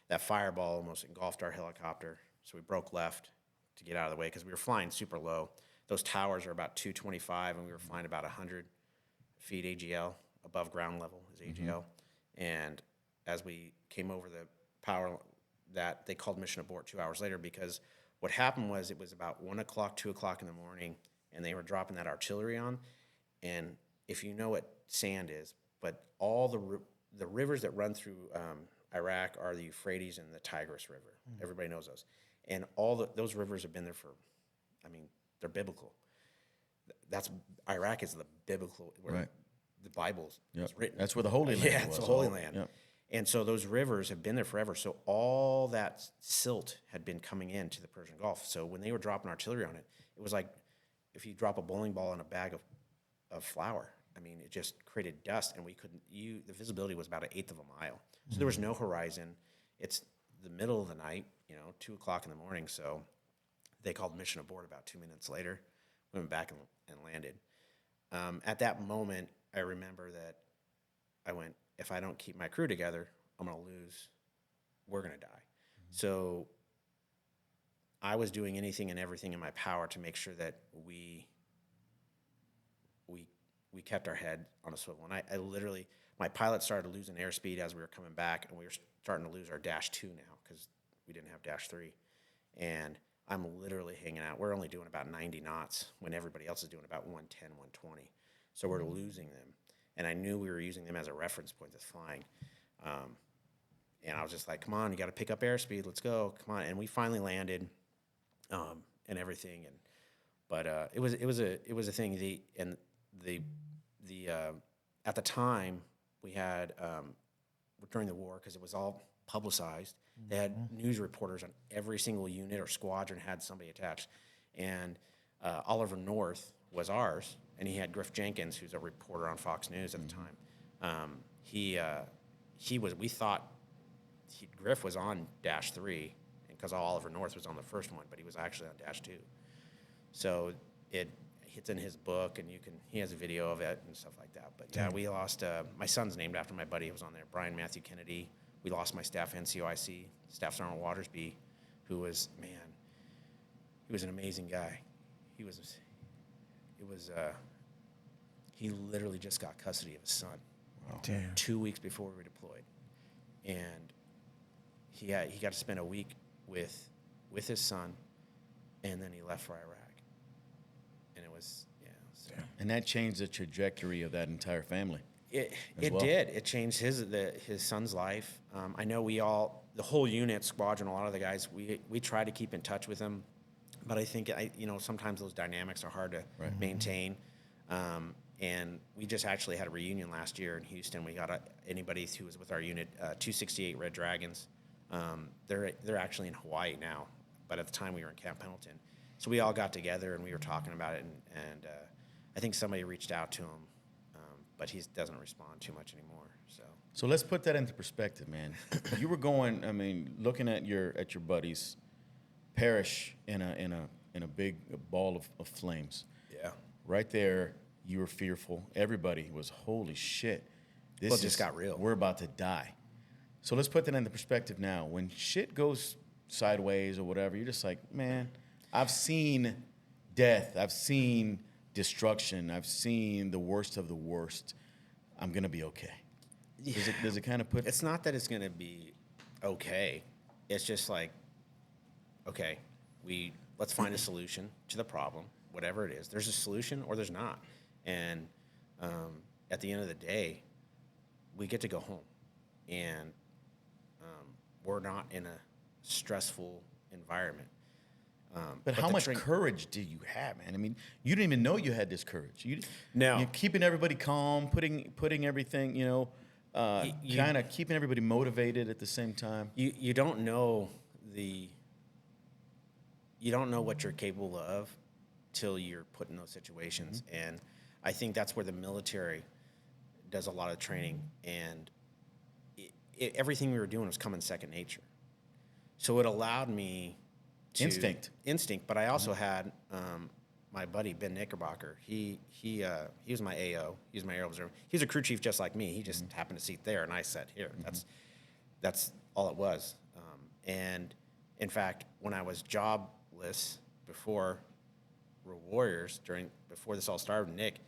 That fireball almost engulfed our helicopter. So we broke left to get out of the way because we were flying super low. Those towers are about 225, and we were flying about 100 feet AGL, above ground level is AGL. And as we came over the power, that they called mission abort 2 hours later, because what happened was it was about 1 o'clock, 2 o'clock in the morning, and they were dropping that artillery on. And if you know what sand is, but all the rivers that run through Iraq are the Euphrates and the Tigris River. Everybody knows those. And those rivers have been there for, I mean, they're biblical. Iraq is the biblical, where the Bible is written. That's where the Holy Land was. Yeah, it's the Holy Land. Yep. And so those rivers have been there forever. So all that silt had been coming into the Persian Gulf. So when they were dropping artillery on it, it was like if you drop a bowling ball in a bag of flour. I mean, it just created dust, and the visibility was about 1/8 of a mile. So there was no horizon. It's the middle of the night, 2 o'clock in the morning. So they called mission abort about 2 minutes later. We went back and landed. At that moment, I remember that I went, if I don't keep my crew together, I'm going to lose. We're going to die. So I was doing anything and everything in my power to make sure that we kept our head on a swivel. And I literally, my pilot started losing airspeed as we were coming back, and we were starting to lose our Dash 2 now because we didn't have Dash 3. And I'm literally hanging out. We're only doing about 90 knots when everybody else is doing about 110, 120. So we're losing them. And I knew we were using them as a reference point that's flying. And I was just like, come on, you got to pick up airspeed. Let's go. Come on. And we finally landed and everything. But it was a thing. At the time, we had, during the war, because it was all publicized, they had news reporters on every single unit or squadron had somebody attached. And Oliver North was ours, and he had Griff Jenkins, who's a reporter on Fox News at the time. We thought Griff was on Dash 3, because Oliver North was on the first one, but he was actually on Dash 2. So it's in his book, and he has a video of it and stuff like that. But yeah, we lost, my son's named after my buddy who was on there, Brian Matthew Kennedy. We lost my staff NCOIC, Staff Sergeant Watersby, who was, he was an amazing guy. He literally just got custody of his son. Wow. Damn. 2 weeks before we deployed. And he got to spend a week with his son, and then he left for Iraq. And it was, So. And that changed the trajectory of that entire family. It did. It changed his son's life. I know the whole unit, squadron, a lot of the guys, we try to keep in touch with them, but I think sometimes those dynamics are hard to maintain. And we just actually had a reunion last year in Houston. We got anybody who was with our unit, 268 Red Dragons. They're actually in Hawaii now, but at the time we were in Camp Pendleton. So we all got together and we were talking about it, and I think somebody reached out to him, but he doesn't respond too much anymore. So let's put that into perspective, man. You were going, looking at your buddies perish in a big ball of flames. Yeah. Right there, you were fearful. Everybody was, holy shit. It just got real. We're about to die. So let's put that into perspective now. When shit goes sideways or whatever, you're just like, man, I've seen death. I've seen destruction. I've seen the worst of the worst. I'm going to be okay. Yeah. Does it kind of put... It's not that it's going to be okay. It's just like, okay, let's find a solution to the problem, whatever it is. There's a solution or there's not. And at the end of the day, we get to go home. And we're not in a stressful environment. But how the much courage do you have, man? I mean, you didn't even know you had this courage. No. You're keeping everybody calm, putting everything, kind of keeping everybody motivated at the same time. You don't know what you're capable of till you're put in those situations. And I think that's where the military does a lot of training. And everything we were doing was coming second nature. So it allowed me to instinct. But I also had my buddy Ben Knickerbocker. He was my AO. He was my air observer. He was a crew chief just like me. He just happened to seat there, and I sat here. That's all it was. And in fact, when I was jobless before Warriors, before this all started, Nick,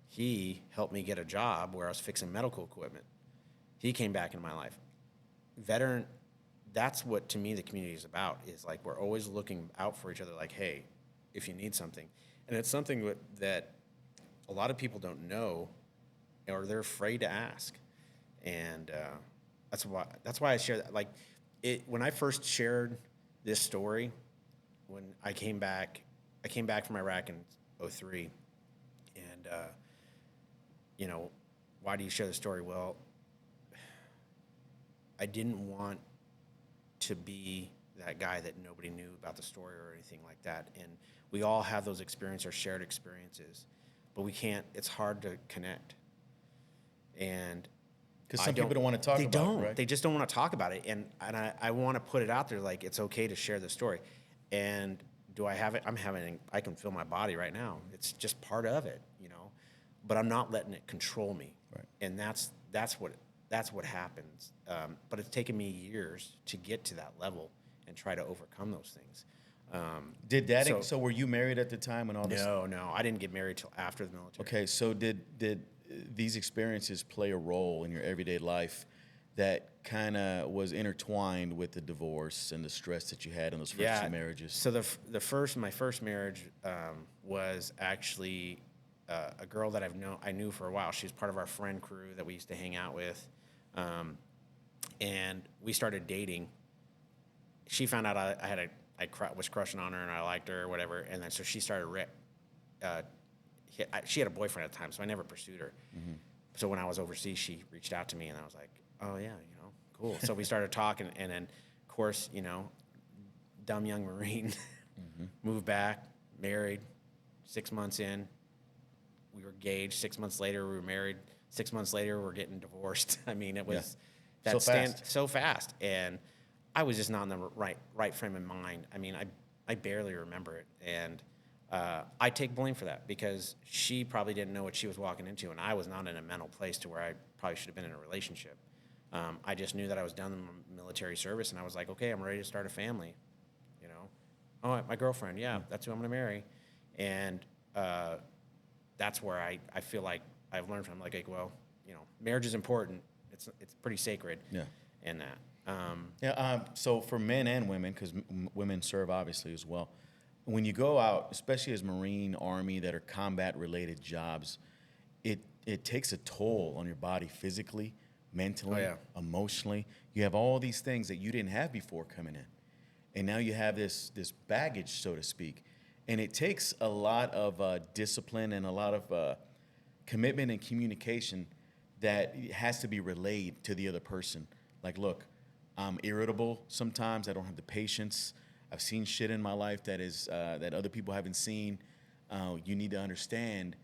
he helped me get a job where I was fixing medical equipment. He came back into my life. Veteran, that's what, to me, the community is about, is like we're always looking out for each other, like, hey, if you need something. And it's something that a lot of people don't know, or they're afraid to ask. And that's why I share that. Like, when I first shared this story, when I came back from Iraq in 2003, and, why do you share the story? Well, I didn't want to be that guy that nobody knew about the story or anything like that. And we all have those experiences or shared experiences, but we can't, it's hard to connect. And because some people don't want to talk about it, right? They just don't want to talk about it. And I want to put it out there, like, it's okay to share the story. And do I have it? I can feel my body right now. It's just part of it, but I'm not letting it control me. Right. And that's what happens. But it's taken me years to get to that level and try to overcome those things. Did that? So were you married at the time when all this? No, I didn't get married till after the military. Okay, so did these experiences play a role in your everyday life that kind of was intertwined with the divorce and the stress that you had in those first two marriages? So my first marriage was actually a girl that I knew for a while. She was part of our friend crew that we used to hang out with, and we started dating. She found out I was crushing on her and I liked her or whatever, and then so she started. She had a boyfriend at the time, so I never pursued her. Mm-hmm. So when I was overseas, she reached out to me, and I was like, "Oh yeah, cool." So we started talking, and then, of course, dumb young Marine, moved back, married. 6 months in, we were engaged. 6 months later, we were married. 6 months later, we're getting divorced. I mean, it was so fast, and I was just not in the right frame of mind. I mean, I barely remember it, and I take blame for that because she probably didn't know what she was walking into, and I was not in a mental place to where I probably should have been in a relationship. I just knew that I was done with military service, and I was like, okay, I'm ready to start a family. Oh, my girlfriend, yeah, that's who I'm going to marry, and that's where I feel like I've learned from. Like, well, marriage is important. It's pretty sacred. Yeah. In that. So for men and women, because women serve obviously as well, when you go out, especially as Marine, Army, that are combat-related jobs, it takes a toll on your body physically, mentally, emotionally. You have all these things that you didn't have before coming in. And now you have this baggage, so to speak. And it takes a lot of discipline and a lot of commitment and communication that has to be relayed to the other person. Like, look, I'm irritable sometimes. I don't have the patience. I've seen shit in my life that is that other people haven't seen. You need to understand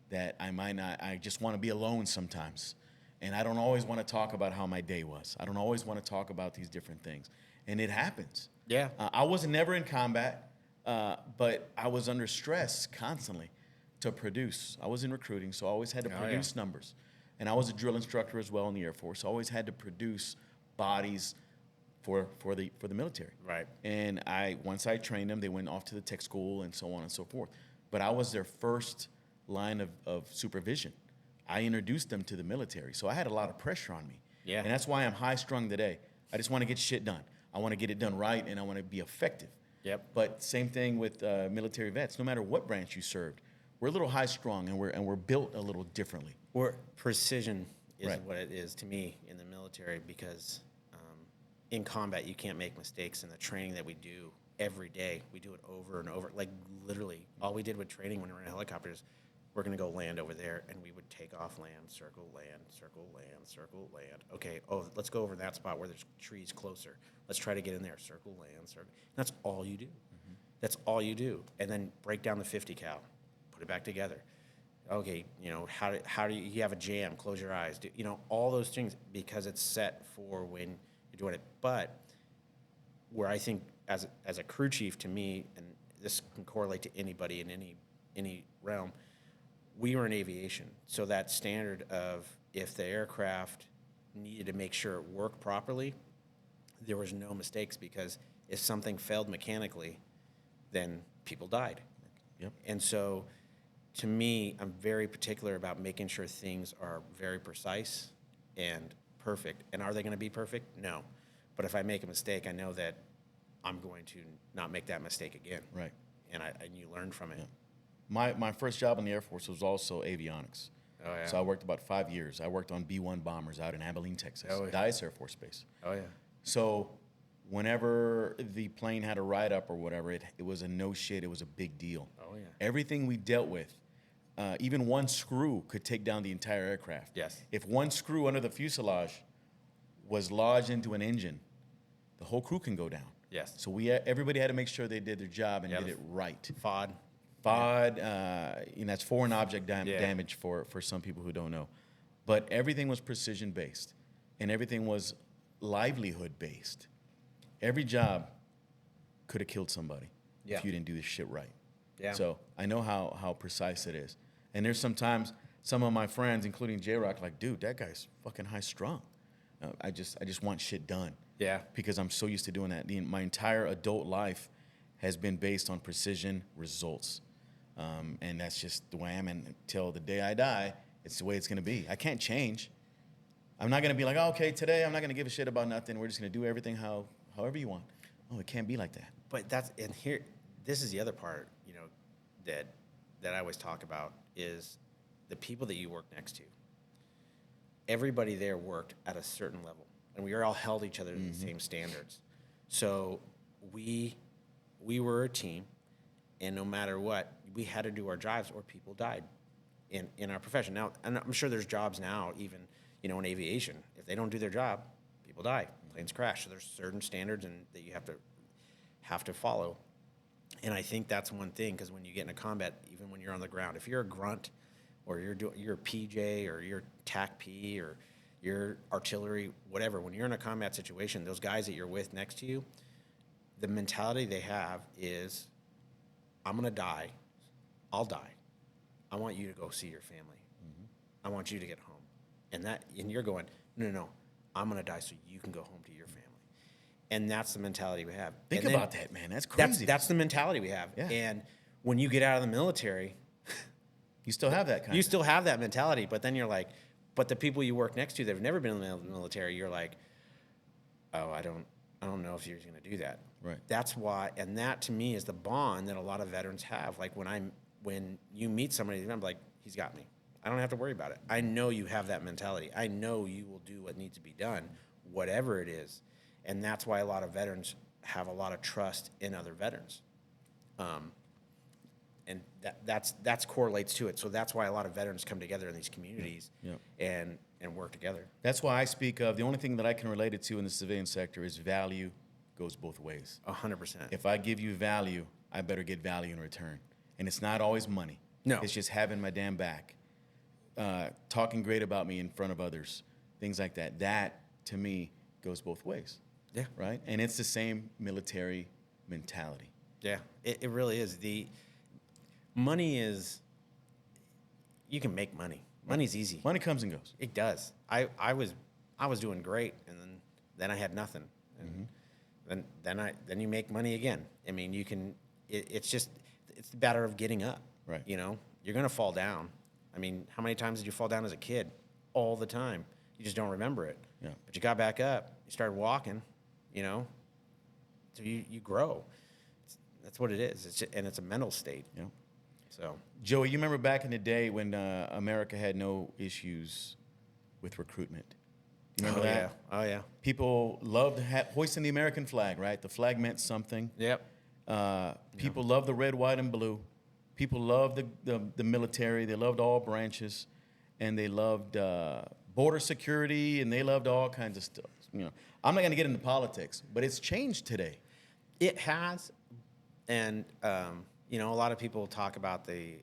that I just want to be alone sometimes. And I don't always want to talk about how my day was. I don't always want to talk about these different things. And it happens. Yeah. I was never in combat, but I was under stress constantly to produce. I was in recruiting, so I always had to produce numbers. And I was a drill instructor as well in the Air Force. So I always had to produce bodies for the military. Right. And once I trained them, they went off to the tech school and so on and so forth. But I was their first line of supervision. I introduced them to the military. So I had a lot of pressure on me. Yeah. And that's why I'm high strung today. I just want to get shit done. I want to get it done right, and I want to be effective. Yep. But same thing with military vets. No matter what branch you served, we're a little high strung, and we're built a little differently. Precision is what it is to me in the military because in combat you can't make mistakes, and the training that we do every day. We do it over and over. Like literally, all we did with training when we were in helicopters, we're going to go land over there, and we would take off land, circle land, circle land, circle land. Okay, let's go over that spot where there's trees closer. Let's try to get in there, circle land, circle. That's all you do. That's all you do. And then break down the 50 cal, put it back together. Okay, how do you have a jam? Close your eyes. All those things, because it's set for when you're doing it. But where I think as a crew chief, to me, and this can correlate to anybody in any realm, we were in aviation. So that standard of if the aircraft needed to make sure it worked properly, there was no mistakes, because if something failed mechanically, then people died. Yep. And so to me, I'm very particular about making sure things are very precise and perfect. And are they going to be perfect? No. But if I make a mistake, I know that I'm going to not make that mistake again. Right. And you learn from it. Yeah. My first job in the Air Force was also avionics. Oh, yeah. So I worked about 5 years. I worked on B-1 bombers out in Abilene, Texas, Oh, yeah. Dulles Air Force Base. Oh, yeah. So whenever the plane had a write-up or whatever, it was a no shit. It was a big deal. Oh, yeah. Everything we dealt with, even one screw could take down the entire aircraft. Yes. If one screw under the fuselage was lodged into an engine, the whole crew can go down. Yes. So everybody had to make sure they did their job and did it right. FOD. FOD, that's foreign object damage for some people who don't know. But everything was precision-based, and everything was livelihood-based. Every job could have killed somebody if you didn't do this shit right. Yeah. So I know how precise it is. And there's sometimes some of my friends, including J-Rock, like, dude, that guy's fucking high-strung. I just want shit done. Yeah. Because I'm so used to doing that. My entire adult life has been based on precision results. And that's just the way I am. And until the day I die, it's the way it's going to be. I can't change. I'm not going to be like, okay, today I'm not going to give a shit about nothing. We're just going to do everything however you want. Oh, it can't be like that. But this is the other part, that I always talk about, is the people that you work next to. Everybody there worked at a certain level, and we all held each other to the same standards. So we were a team, and no matter what, we had to do our jobs or people died in our profession. Now, and I'm sure there's jobs now, even, in aviation. If they don't do their job, people die, planes crash. So there's certain standards that you have to follow. And I think that's one thing, because when you get into combat, even when you're on the ground, if you're a grunt, or you're a PJ, or you're TAC P, or you're artillery, whatever, when you're in a combat situation, those guys that you're with next to you, the mentality they have is, I'm going to die. I'll die. I want you to go see your family. I want you to get home. And you're going, no, I'm going to die so you can go home to your family. And that's the mentality we have. Think about that, man. That's crazy. That's the mentality we have. Yeah. And when you get out of the military, you still have that kind you still have that mentality, but then you're like, but the people you work next to that have never been in the military, you're like, oh, I don't know if you're going to do that. Right. That's why, and that to me is the bond that a lot of veterans have. Like when you meet somebody, I'm like, he's got me. I don't have to worry about it. I know you have that mentality. I know you will do what needs to be done, whatever it is. And that's why a lot of veterans have a lot of trust in other veterans. And that's correlates to it. So that's why a lot of veterans come together in these communities and work together. That's why I speak of the only thing that I can relate it to in the civilian sector is value goes both ways. 100%. If I give you value, I better get value in return. And it's not always money. No. It's just having my damn back, talking great about me in front of others, things like that. That, to me, goes both ways. Yeah. Right? And it's the same military mentality. Yeah, it really is. The money is, you can make money. Money's easy. Money comes and goes. It does. I was doing great, and then I had nothing, and then you make money again. I mean, you can. It's the matter of getting up. Right. You're gonna fall down. I mean, how many times did you fall down as a kid? All the time. You just don't remember it. Yeah. But you got back up. You started walking. So you grow. That's what it is. It's a mental state. Yeah. So, Joey, you remember back in the day when America had no issues with recruitment? You remember that? Yeah. Oh, yeah. People loved hoisting the American flag, right? The flag meant something. Yep. People love the red, white, and blue. People love the military. They loved all branches, and they loved border security, and they loved all kinds of stuff. I'm not going to get into politics, but it's changed today. It has, and a lot of people talk about the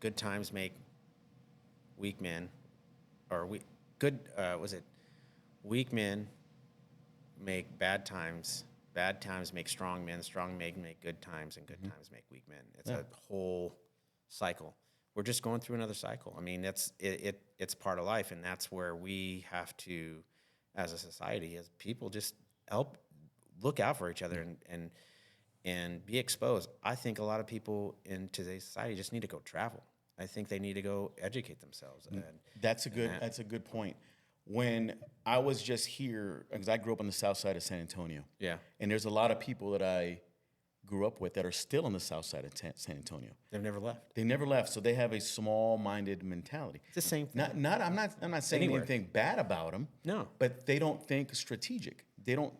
good times make weak men, or weak men make bad times make strong men, strong men make good times, and good times make weak men. It's a whole cycle. We're just going through another cycle. I mean, it's part of life, and that's where we have to, as a society, as people, just help look out for each other and be exposed. I think a lot of people in today's society just need to go travel. I think they need to go educate themselves. That's a good point. When I was just here, because I grew up on the south side of San Antonio. Yeah. And there's a lot of people that I grew up with that are still on the south side of San Antonio. They've never left. They never left, so they have a small-minded mentality. It's the same thing. I'm not saying anything bad about them. No. But they don't think strategic. They don't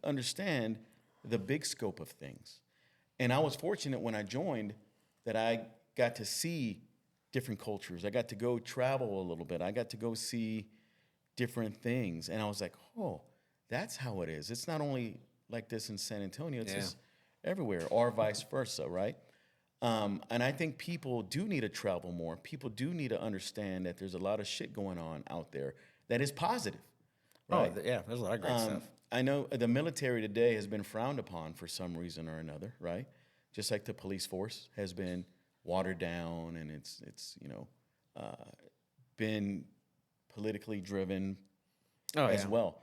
understand the big scope of things. And I was fortunate when I joined that I got to see different cultures. I got to go travel a little bit. I got to go see different things. And I was like, oh, that's how it is. It's not only like this in San Antonio, it's just everywhere, or vice versa, right? And I think people do need to travel more. People do need to understand that there's a lot of shit going on out there that is positive. Right? Oh, yeah, there's a lot of great stuff. I know the military today has been frowned upon for some reason or another, right? Just like the police force has been watered down, and it's been politically driven as well.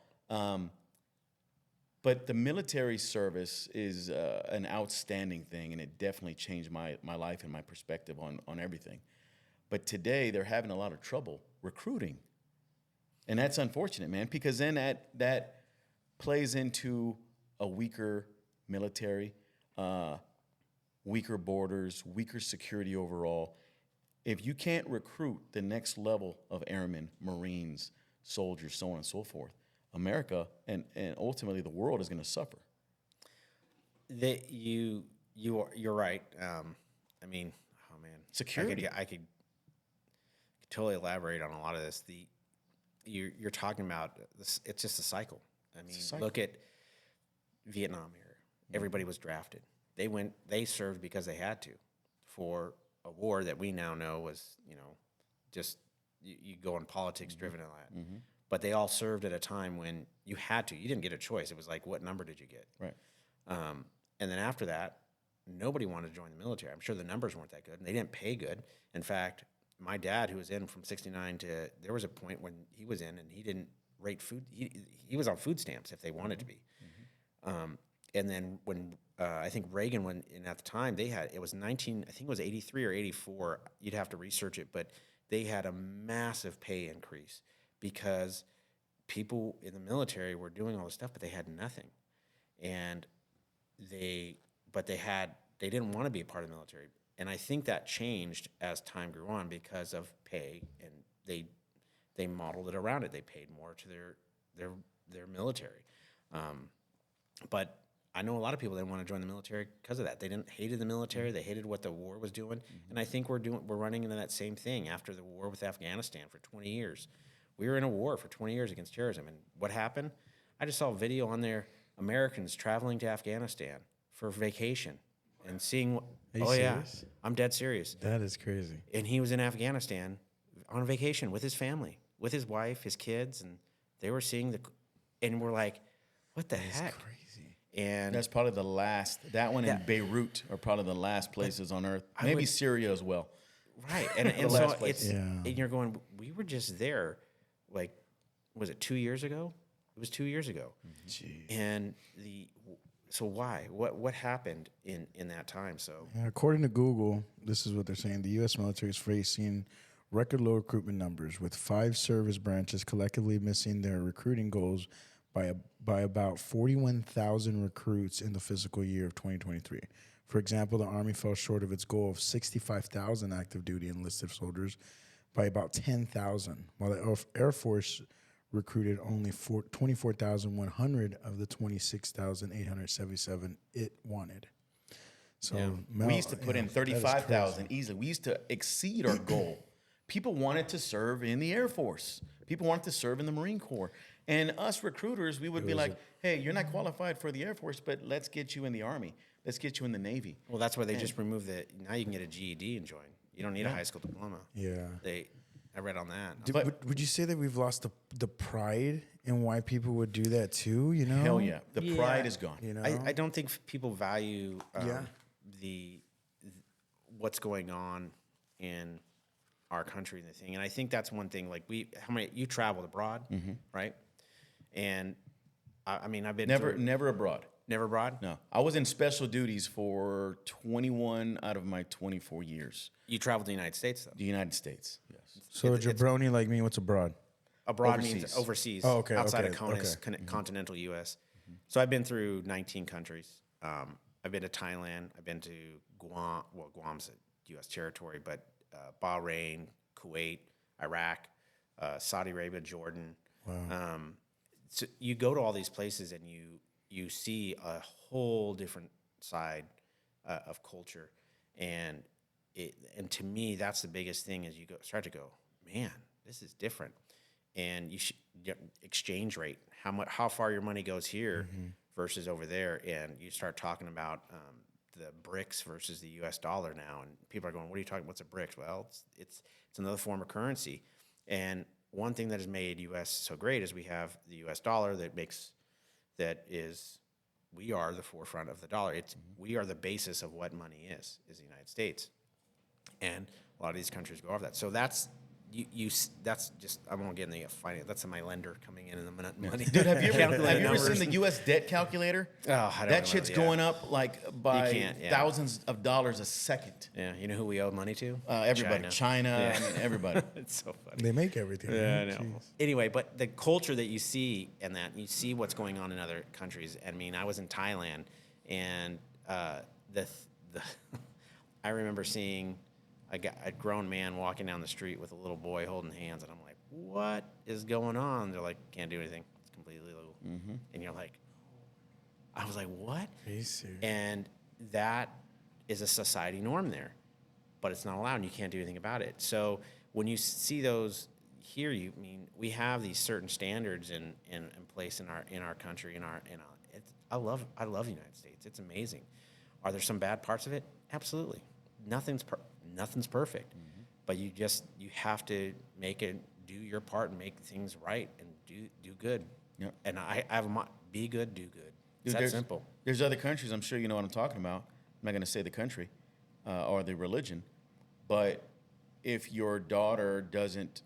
But the military service is an outstanding thing, and it definitely changed my life and my perspective on everything. But today they're having a lot of trouble recruiting, and that's unfortunate, man, because then that plays into a weaker military, weaker borders, weaker security overall. If you can't recruit the next level of airmen, Marines, soldiers, so on and so forth, America and ultimately the world is going to suffer. You're right. I mean, oh man, security. I could totally elaborate on a lot of this. You're talking about this, it's just a cycle. I mean, look at Vietnam era. Everybody was drafted. They served because they had to, for a war that we now know was, just you go in politics driven on that. Mm-hmm. But they all served at a time when you had to. You didn't get a choice. It was like, what number did you get? Right. And then after that, nobody wanted to join the military. I'm sure the numbers weren't that good, and they didn't pay good. In fact, my dad, who was in from 1969 to, there was a point when he was in and he didn't rate food. He was on food stamps if they wanted to be. Mm-hmm. And then when I think Reagan went in at the time, it was 83 or 84. You'd have to research it, but they had a massive pay increase because people in the military were doing all this stuff, but they had nothing. And they didn't want to be a part of the military. And I think that changed as time grew on because of pay, and they modeled it around it. They paid more to their military. But I know a lot of people that want to join the military because of that. They hated the military. They hated what the war was doing. Mm-hmm. And I think we're running into that same thing after the war with Afghanistan for 20 years. We were in a war for 20 years against terrorism. And what happened? I just saw a video on there, Americans traveling to Afghanistan for vacation and seeing, serious? I'm dead serious. That is crazy. And he was in Afghanistan on vacation with his family, with his wife, his kids, and they were seeing and we're like, what the heck? Crazy. And that's probably the last. That one and Beirut are probably the last places on earth. Maybe Syria as well. Right, and so and you're going. We were just there, like, was it 2 years ago? It was 2 years ago. Jeez. And so why? What happened in that time? So according to Google, this is what they're saying: the U.S. military is facing record low recruitment numbers, with 5 service branches collectively missing their recruiting goals by about 41,000 recruits in the fiscal year of 2023. For example, the Army fell short of its goal of 65,000 active duty enlisted soldiers by about 10,000, while the Air Force recruited only 24,100 of the 26,877 it wanted. So Yeah. We used to put in 35,000 easily. We used to exceed our goal. People wanted to serve in the Air Force. People wanted to serve in the Marine Corps. And us recruiters, we would be like, hey, you're not qualified for the Air Force, but let's get you in the Army. Let's get you in the Navy. Well, that's why they just removed now you can get a GED and join. You don't need a high school diploma. Yeah. I read on that. Would you say that we've lost the pride in why people would do that too? You know? Hell yeah. The pride is gone. You know? I don't think people value Yeah. what's going on in our country and the thing. And I think that's one thing. Like you traveled abroad, right? And I mean, I've been Never abroad. never abroad. No. I was in special duties for 21 out of my 24 years. You traveled to the United States though. The United States, yes. So a jabroni like me, what's abroad? Abroad means overseas. Oh, okay, outside okay, of continental U.S. So I've been through 19 countries. I've been to Thailand. I've been to Guam. Well, Guam's a U.S. territory, but Bahrain, Kuwait, Iraq, Saudi Arabia, Jordan. Wow. So you go to all these places and you see a whole different side of culture, and to me that's the biggest thing is you start to go, man, this is different, and you should exchange rate, how far your money goes here versus over there, and you start talking about the BRICS versus the U.S. dollar now, and people are going, what are you talking? What's a BRICS? Well, it's another form of currency, and one thing that has made U.S. so great is we have the U.S. dollar we are the forefront of the dollar. We are the basis of what money is the United States, and a lot of these countries go off that. So that's that's just, I won't get in the finance. That's my lender coming in the money. Dude, have you ever seen the U.S. debt calculator? Oh, I don't that know, shit's yeah. going up like by yeah. thousands of dollars a second. Yeah, you know who we owe money to? Everybody, China, Yeah. I mean, everybody. It's so funny. They make everything. Yeah, right? I know. Jeez. Anyway, but the culture that you see and that you see what's going on in other countries. I mean, I was in Thailand, and I remember seeing a grown man walking down the street with a little boy holding hands, and I'm like, what is going on? They're like, can't do anything. It's completely illegal. And you're like, I was like, what? Are you serious? And that is a society norm there, but it's not allowed, and you can't do anything about it. So when you see those here, we have these certain standards in place in our country, I love the United States. It's amazing. Are there some bad parts of it? Absolutely. Nothing's perfect, but you have to do your part and make things right and do good. Yep. And I have be good, do good. It's Dude, that simple. There's other countries, I'm sure you know what I'm talking about. I'm not going to say the country or the religion, but if your daughter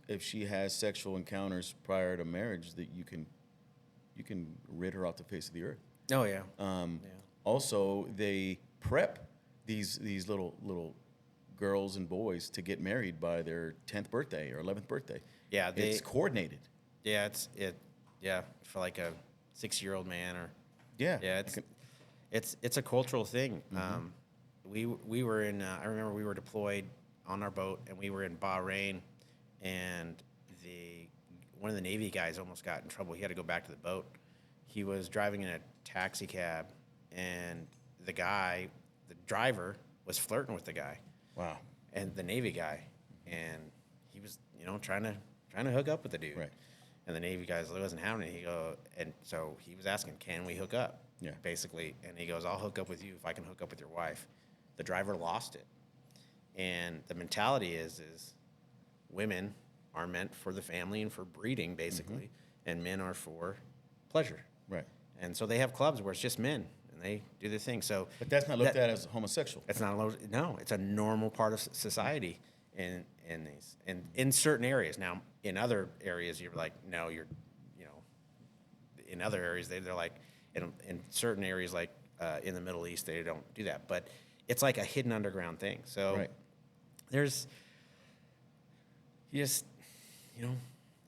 if she has sexual encounters prior to marriage, that you can rid her off the face of the earth. Oh yeah. Also, they prep these little girls and boys to get married by their 10th birthday or 11th birthday. Yeah, it's coordinated. Yeah, for like a 6-year-old man or Yeah, it's a cultural thing. We were in. I remember we were deployed on our boat, and we were in Bahrain, and one of the Navy guys almost got in trouble. He had to go back to the boat. He was driving in a taxi cab, and the driver was flirting with the guy. Wow. And the Navy guy, and he was trying to hook up with the dude. Right. And the Navy guy wasn't having it. And so he was asking, can we hook up? Yeah. Basically. And he goes, I'll hook up with you if I can hook up with your wife. The driver lost it. And the mentality is women are meant for the family and for breeding, basically, and men are for pleasure. Right. And so they have clubs where it's just men, and they do their thing. So, But that's not looked at as homosexual. it's not no. It's a normal part of society in certain areas. Now, in other areas, you're like, no, in other areas they're like, in certain areas like in the Middle East they don't do that. But it's like a hidden underground thing. So Right. you just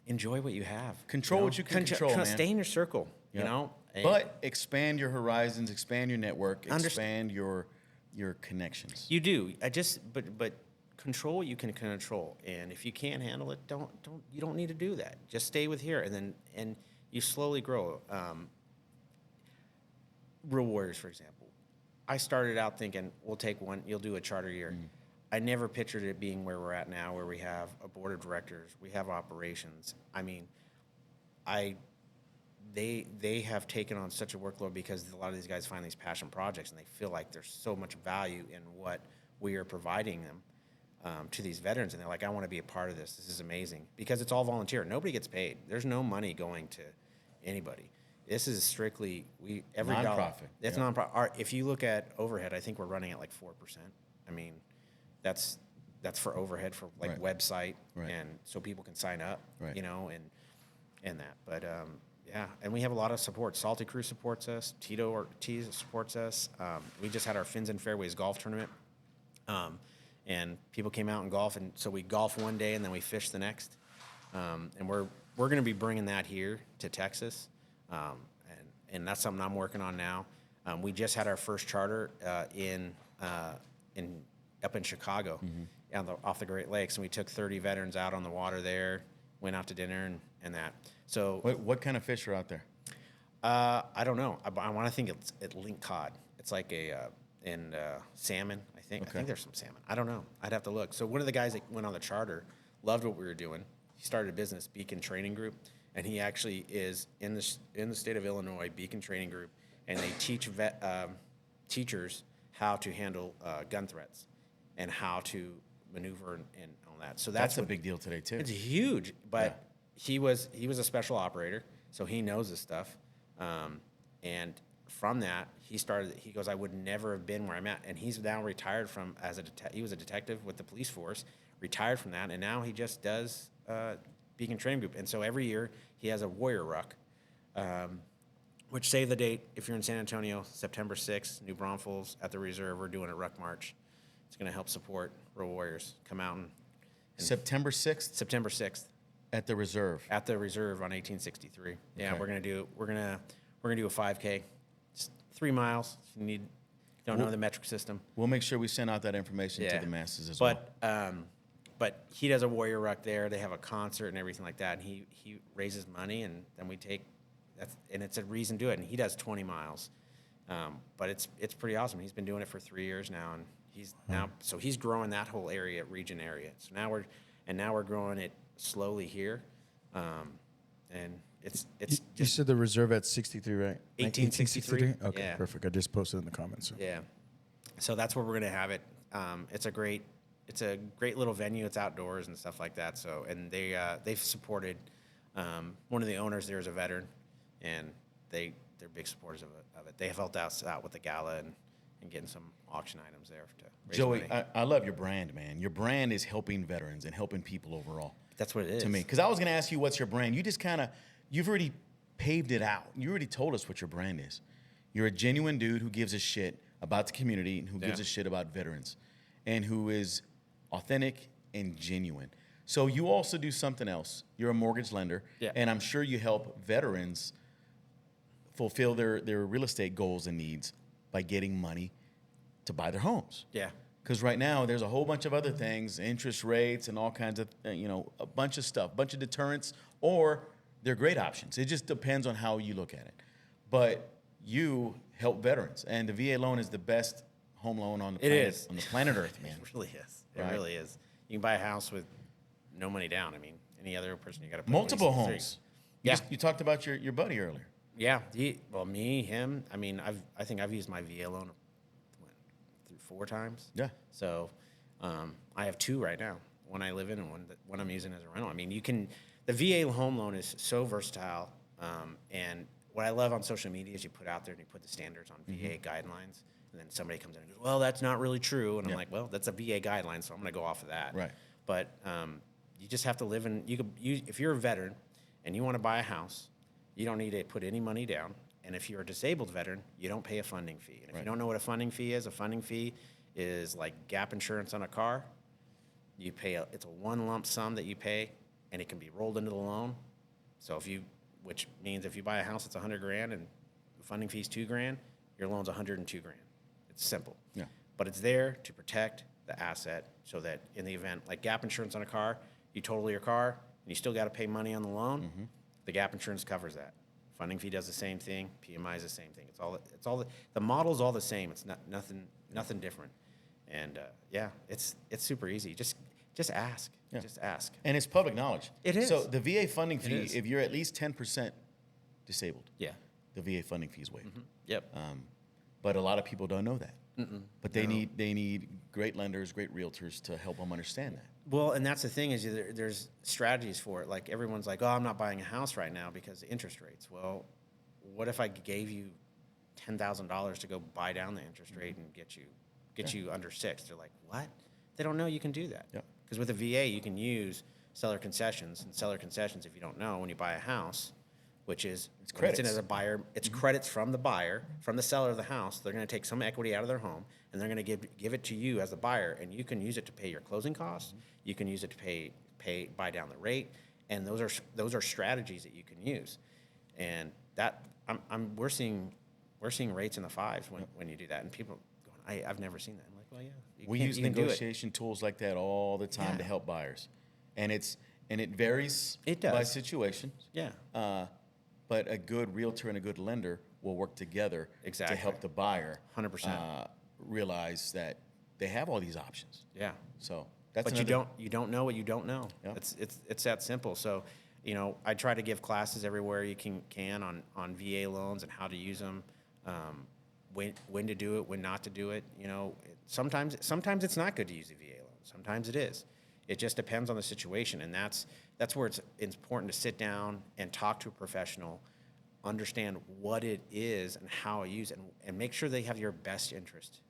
enjoy what you have. Control what you can control, man. Stay in your circle. Yeah. And But expand your horizons, expand your network, expand your connections. you do. But control what you can control, and if you can't handle it, you don't need to do that. Just stay with here, and you slowly grow. Real Warriors, for example, I started out thinking we'll take one, you'll do a charter year. I never pictured it being where we're at now, where we have a board of directors, we have operations. I mean, they have taken on such a workload because a lot of these guys find these passion projects and they feel like there's so much value in what we are providing them to these veterans, and they're like, I want to be a part of this. This is amazing because it's all volunteer. Nobody gets paid. There's no money going to anybody. This is strictly every nonprofit. dollar. It's nonprofit. If you look at overhead, I think we're running at like 4%. I mean, that's for overhead for like website, and so people can sign up, you know, and that. But yeah, and we have a lot of support. Salty Crew supports us. Tito Ortiz supports us. We just had our Fins and Fairways golf tournament, and people came out and golf, and so we golf one day and then we fish the next. And we're going to be bringing that here to Texas, and that's something I'm working on now. We just had our first charter up in Chicago, off the Great Lakes, and we took 30 veterans out on the water there, went out to dinner and that. So what kind of fish are out there? I don't know. I want to think it's link cod. It's like salmon. I think there's some salmon. I don't know. I'd have to look. So one of the guys that went on the charter loved what we were doing. He started a business, Beacon Training Group, and he actually is in the state of Illinois, Beacon Training Group, and they teach teachers how to handle gun threats and how to maneuver and all that. So that's a big deal today too. It's huge, but he was a special operator, so he knows this stuff. And from that, he goes, I would never have been where I'm at. And he's now retired from, he was a detective with the police force, retired from that, and now he just does Beacon Training Group. And so every year he has a Warrior Ruck, which save the date, if you're in San Antonio, September 6th, New Braunfels at the Reserve, we're doing a Ruck March. It's going to help support Rural Warriors. Come out and September 6th? September 6th. At the Reserve. At the Reserve on 1863. Yeah, Okay. we're gonna do a 5K, it's 3 miles. If you don't know the metric system. We'll make sure we send out that information to the masses as well. But he does a Warrior Ruck there. They have a concert and everything like that. And he raises money, and then we take and it's a reason to do it. And he does 20 miles, but it's pretty awesome. He's been doing it for 3 years now, and he's growing that whole region area. So now we're growing it slowly here, and it's You said the Reserve at 63, right? 1863. Okay, Yeah. perfect. I just posted in the comments. So. Yeah, so that's where we're gonna have it. It's a great little venue. It's outdoors and stuff like that. So, and they've supported. One of the owners there is a veteran, and they're big supporters of it. They have helped us out with the gala and getting some auction items there to raise Joey, money. I love your brand, man. Your brand is helping veterans and helping people overall. That's what it is to me. Because I was going to ask you what's your brand. You just you've already paved it out. You already told us what your brand is. You're a genuine dude who gives a shit about the community and who gives a shit about veterans and who is authentic and genuine. So you also do something else. You're a mortgage lender, and I'm sure you help veterans fulfill their real estate goals and needs by getting money to buy their homes. Yeah. Because right now there's a whole bunch of other things, interest rates and all kinds of, a bunch of stuff, bunch of deterrents, or they're great options. It just depends on how you look at it. But you help veterans, and the VA loan is the best home loan on the planet Earth, man. It really is. It Right? really is. You can buy a house with no money down. I mean, any other person you got to put Multiple at least homes. Yeah. You talked about your buddy earlier. Yeah. Me, him. I mean, I think I've used my VA loan through 4 times. Yeah. So I have 2 right now. One I live in and one I'm using as a rental. I mean, the VA home loan is so versatile. And what I love on social media is you put out there and you put the standards on VA guidelines. And then somebody comes in and goes, well, that's not really true. And I'm like, well, that's a VA guideline, so I'm going to go off of that. Right. But you just have to live in, if you're a veteran and you want to buy a house, you don't need to put any money down. And if you're a disabled veteran, you don't pay a funding fee. And if you don't know what a funding fee is like gap insurance on a car. You pay it's a one lump sum that you pay, and it can be rolled into the loan. So which means if you buy a house that's $100,000 and the funding fee is $2,000, your loan's $102,000. It's simple. Yeah. But it's there to protect the asset, so that in the event, like gap insurance on a car, you total your car and you still got to pay money on the loan, the gap insurance covers that. Funding fee does the same thing. PMI is the same thing. It's all the model's all the same. It's nothing different. And yeah, it's super easy. Just ask. Yeah. Just ask. And it's public knowledge. It is. So the VA funding fee, is. if you're at least 10% disabled, Yeah. the VA funding fee is waived. Yep. But a lot of people don't know that. But they need great lenders, great realtors to help them understand that. Well, and that's the thing is there's strategies for it. Like everyone's like, oh, I'm not buying a house right now because of interest rates. Well, what if I gave you $10,000 to go buy down the interest rate and get you under 6? They're like, what? They don't know you can do that. Yep. Because with a VA, you can use seller concessions. And seller concessions, if you don't know, when you buy a house, which is It's when it's in credits. as a buyer, it's credits from the buyer, from the seller of the house. They're going to take some equity out of their home, and they're going to give it to you as the buyer, and you can use it to pay your closing costs. You can use it to buy down the rate, and those are strategies that you can use. And that we're seeing rates in the 5s when you do that, and people going, I've never seen that. I'm like, well, yeah, We use negotiation tools like that all the time to help buyers, and it varies by situation. Yeah. But a good realtor and a good lender will work together Exactly. to help the buyer 100%. Realize that they have all these options. Yeah. So that's But you don't know what you don't know. Yep. It's that simple. So, I try to give classes everywhere you can on VA loans and how to use them, when to do it, when not to do it. Sometimes it's not good to use a VA loan. Sometimes it is. It just depends on the situation, and that's where it's important to sit down and talk to a professional, understand what it is and how to use it, and make sure they have your best interest.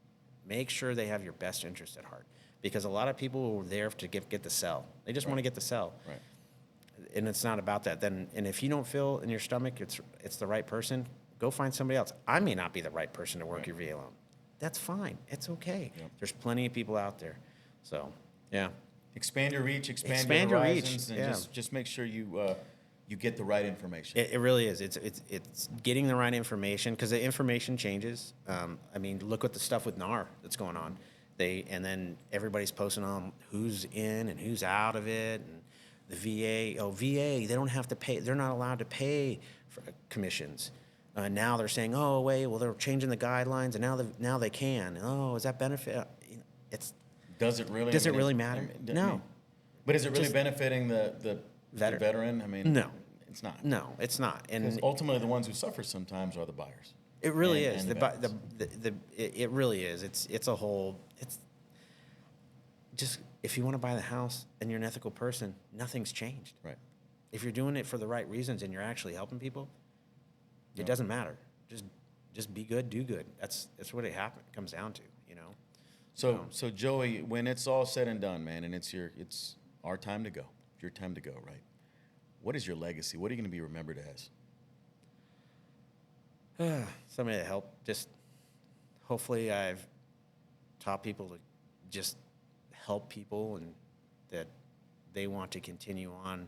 Make sure they have your best interest at heart, because a lot of people are there to get the sell. They just want to get the sell. Right. And it's not about that. And if you don't feel in your stomach it's the right person, go find somebody else. I may not be the right person to work your VA loan. That's fine. It's okay. Yep. There's plenty of people out there. So, yeah. Expand your reach, expand Expand your your reach, horizons, and yeah. just make sure you get the right information. It really is. It's getting the right information, because the information changes. Look at the stuff with NAR that's going on. And then everybody's posting on who's in and who's out of it, and the VA, they don't have to pay. They're not allowed to pay for commissions. Now they're saying, oh wait, well they're changing the guidelines, and now they can. Oh, is that benefit? Does it really? Does it really matter? No. But is it really Just- benefiting the veteran? No. It's not. No, it's not. Because And ultimately, the ones who suffer sometimes are the buyers. it really and- is. and the veterans. It really is. It's a whole. It's just, if you want to buy the house and you're an ethical person, nothing's changed. Right. If you're doing it for the right reasons and you're actually helping people, it doesn't matter. Just be good, do good. That's what it comes down to. So Joey, when it's all said and done, man, and it's our time to go, your time to go, right? What is your legacy? What are you going to be remembered as? Somebody to help. Just hopefully I've taught people to just help people, and that they want to continue on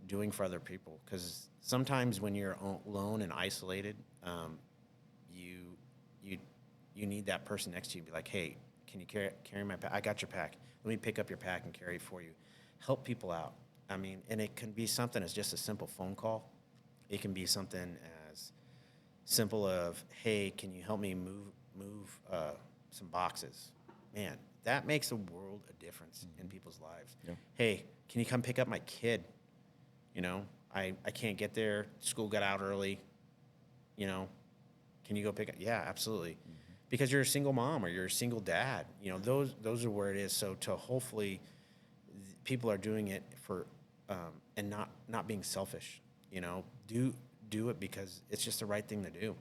doing for other people. Because sometimes when you're alone and isolated, you need that person next to you. Be like, hey, can you carry my pack? I got your pack. Let me pick up your pack and carry it for you. Help people out. And it can be something as just a simple phone call. It can be something as simple of, hey, can you help me move some boxes? Man, that makes a world of difference in people's lives. Yeah. Hey, can you come pick up my kid? I can't get there. School got out early. Can you go pick up? Yeah, absolutely. Because you're a single mom or you're a single dad. Those are where it is. So to hopefully people are doing it for and not being selfish. Do it because it's just the right thing to do.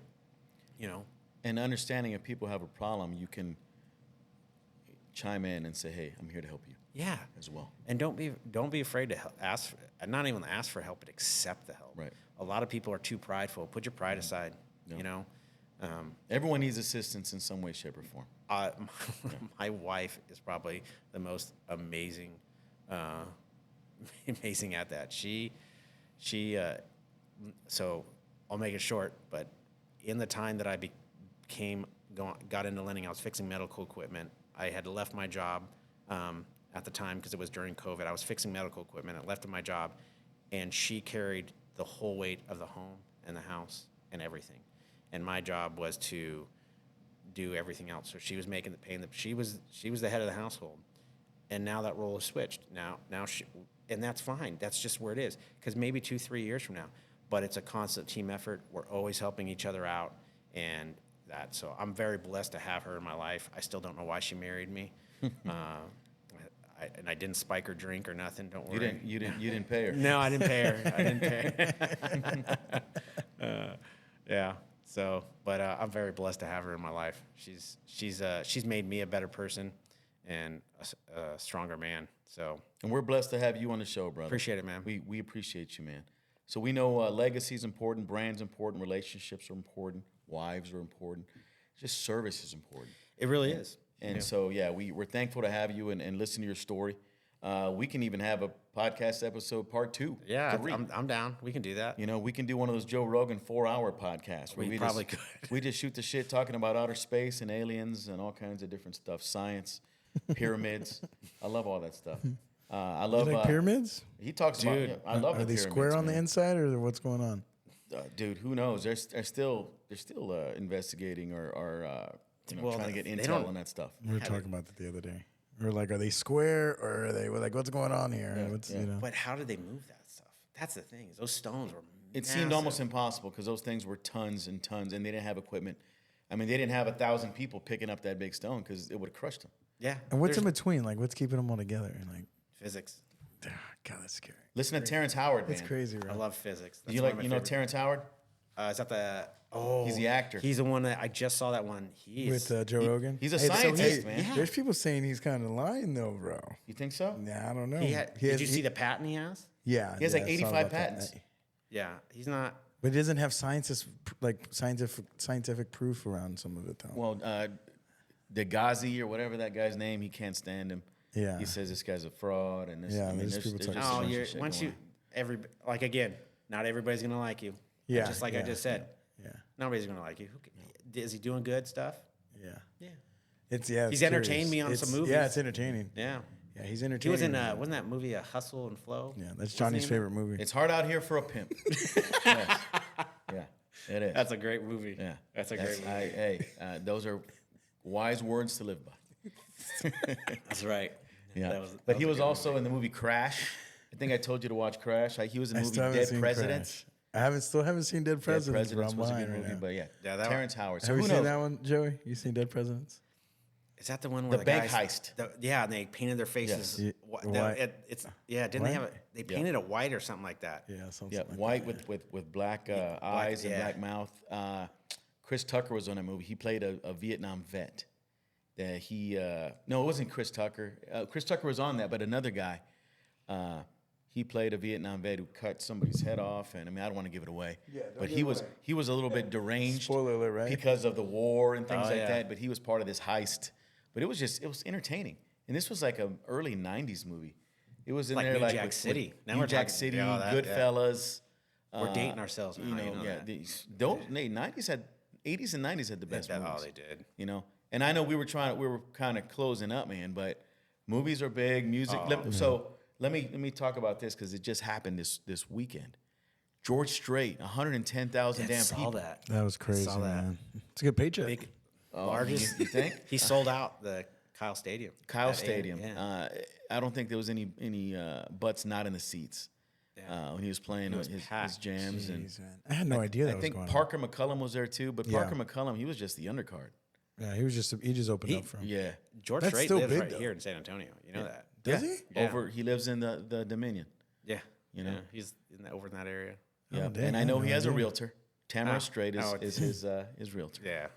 And understanding if people have a problem, you can chime in and say, hey, I'm here to help you. Yeah. As well. And don't be afraid to ask, not even ask for help, but accept the help. Right. A lot of people are too prideful. Put your pride aside. Yeah. Everyone needs assistance in some way, shape, or form. My wife is probably the most amazing at that. So I'll make it short, but in the time that I got into lending, I was fixing medical equipment I had left my job at the time because it was during COVID. I was fixing medical equipment. I left my job, and she carried the whole weight of the home and the house and everything. And my job was to do everything else. So she was making the paying. She was the head of the household, and now that role is switched. Now she, and that's fine. That's just where it is. Because maybe 2-3 years from now, but it's a constant team effort. We're always helping each other out, and that. So I'm very blessed to have her in my life. I still don't know why she married me. And I didn't spike her drink or nothing. Don't worry. You didn't pay her. No, I didn't pay her. I didn't pay her. Yeah. So, but I'm very blessed to have her in my life. She's made me a better person and a stronger man. So, And we're blessed to have you on the show, brother. appreciate it, man. We appreciate you, man. So we know legacy is important, brands important, relationships are important, wives are important. Just service is important. It really is. And so, yeah, we're thankful to have you and listen to your story. We can even have a podcast episode part 2. Yeah, 3. I'm down. We can do that. You know, we can do one of those Joe Rogan 4-hour podcasts. Where We just, probably could. We just shoot the shit talking about outer space and aliens and all kinds of different stuff, science, pyramids. I love all that stuff. I love You like pyramids? He talks about. Dude, Yeah, I love. Are the they pyramids, square on the man. inside, or what's going on? Dude, who knows? They're still investigating or trying to get intel on that stuff. We were talking about that the other day. We were like, are they square, or are they like, what's going on here? You know? But how did they move that stuff? That's the thing. Is those stones were It seemed almost impossible because those things were tons and tons, and they didn't have equipment. I mean, they didn't have 1,000 people picking up that big stone because it would have crushed them. Yeah. And what's in there's between? Like, what's keeping them all together? And like, physics? God, that's scary. Listen to Terrence Howard, man. That's crazy, bro. I love physics. That's You one of like my know favorite- Terrence Howard? Is that the? Oh, He's the actor. He's the one that I just saw that one. With Joe Rogan? he's a so scientist, man. There's people saying he's kind of lying, though, bro. You think so? Nah, I don't know. Did you see the patent he has? Yeah. He has like I saw 85 about that. patents. Yeah, he's not. But he doesn't have scientific proof around some of it, though. Well, Degazi or whatever that guy's name, he can't stand him. Yeah. He says this guy's a fraud and this. Yeah, I mean, there's people talking just a Oh, bunch of you're shit once going you like again. Not everybody's gonna like you. Yeah, Just like I yeah, just said. Yeah. Nobody's gonna like you. Is he doing good stuff? Yeah. Yeah. It's He's entertained me on some movies. Yeah, it's entertaining. Yeah. Yeah, he's He entertaining. was in wasn't that movie Hustle and Flow? Yeah, that's What's the Johnny's name of favorite movie. It's hard out here for a pimp. Yes. Yeah, it is. That's a great movie. Yeah, That's a great movie. Those are wise words to live by. That's right. Yeah, That but he a was good also in the movie Crash. I think I told you to watch Crash. He was in the movie still haven't Dead seen Presidents. Crash. I still haven't seen Dead Dead Presidents. Presidents bro. was a I'm good behind movie, right but now. Yeah, that Terrence Howard. So Have you who seen knows? that one, Joey? You seen Dead Presidents? Is that the one where The the bank guys, heist. Yeah, and they painted their faces. Yes. Wh- White. it's didn't White? they have it? They painted it white or something like that. Yeah, something Yeah, like white that. with black eyes and yeah. black mouth. Chris Tucker was on that movie. He played a Vietnam vet. That he no, it wasn't Chris Tucker. Chris Tucker was on that, but another guy. He played a Vietnam vet who cut somebody's head off, and I mean I don't want to give it away. Yeah, don't but give he it was away. he was a little bit deranged. Spoiler alert, right? Because of the war and things Oh, like yeah. that. But he was part of this heist. But it was entertaining, and this was like an early '90s movie. It was in Like there New like Jack with City. Now New we're Jack talking- City, yeah, that, yeah. Goodfellas. We're dating ourselves now, You know, you know yeah. that. Those 90s had 80s and 90s had the best movies. Oh, they did. You know, and I know we were kind of closing up, man. But movies are big. Music. So let me talk about this because it just happened this weekend. George Strait, 110,000 damn saw people. that. That was crazy, Saw that. man. It's a good paycheck. Big, Oh, largest. you think? He sold out the Kyle Stadium. Kyle At Stadium. Yeah. I don't think there was any butts not in the seats when he was playing was his packed. jams. And Jeez, man. I had no idea that I was think going Parker McCullum was there too, but Yeah. Parker McCullum, he was just the undercard. on. Yeah, he just opened up for him. Yeah. George That's Strait still lives big, right though. here in San Antonio. You know that. Does Yeah. he? Yeah. He lives in the Dominion. Yeah. You know? Yeah, he's over in that area. Yeah. damn, And I I know had he no has a idea. realtor. Tamara Oh. Strait Oh, is his realtor. Yeah.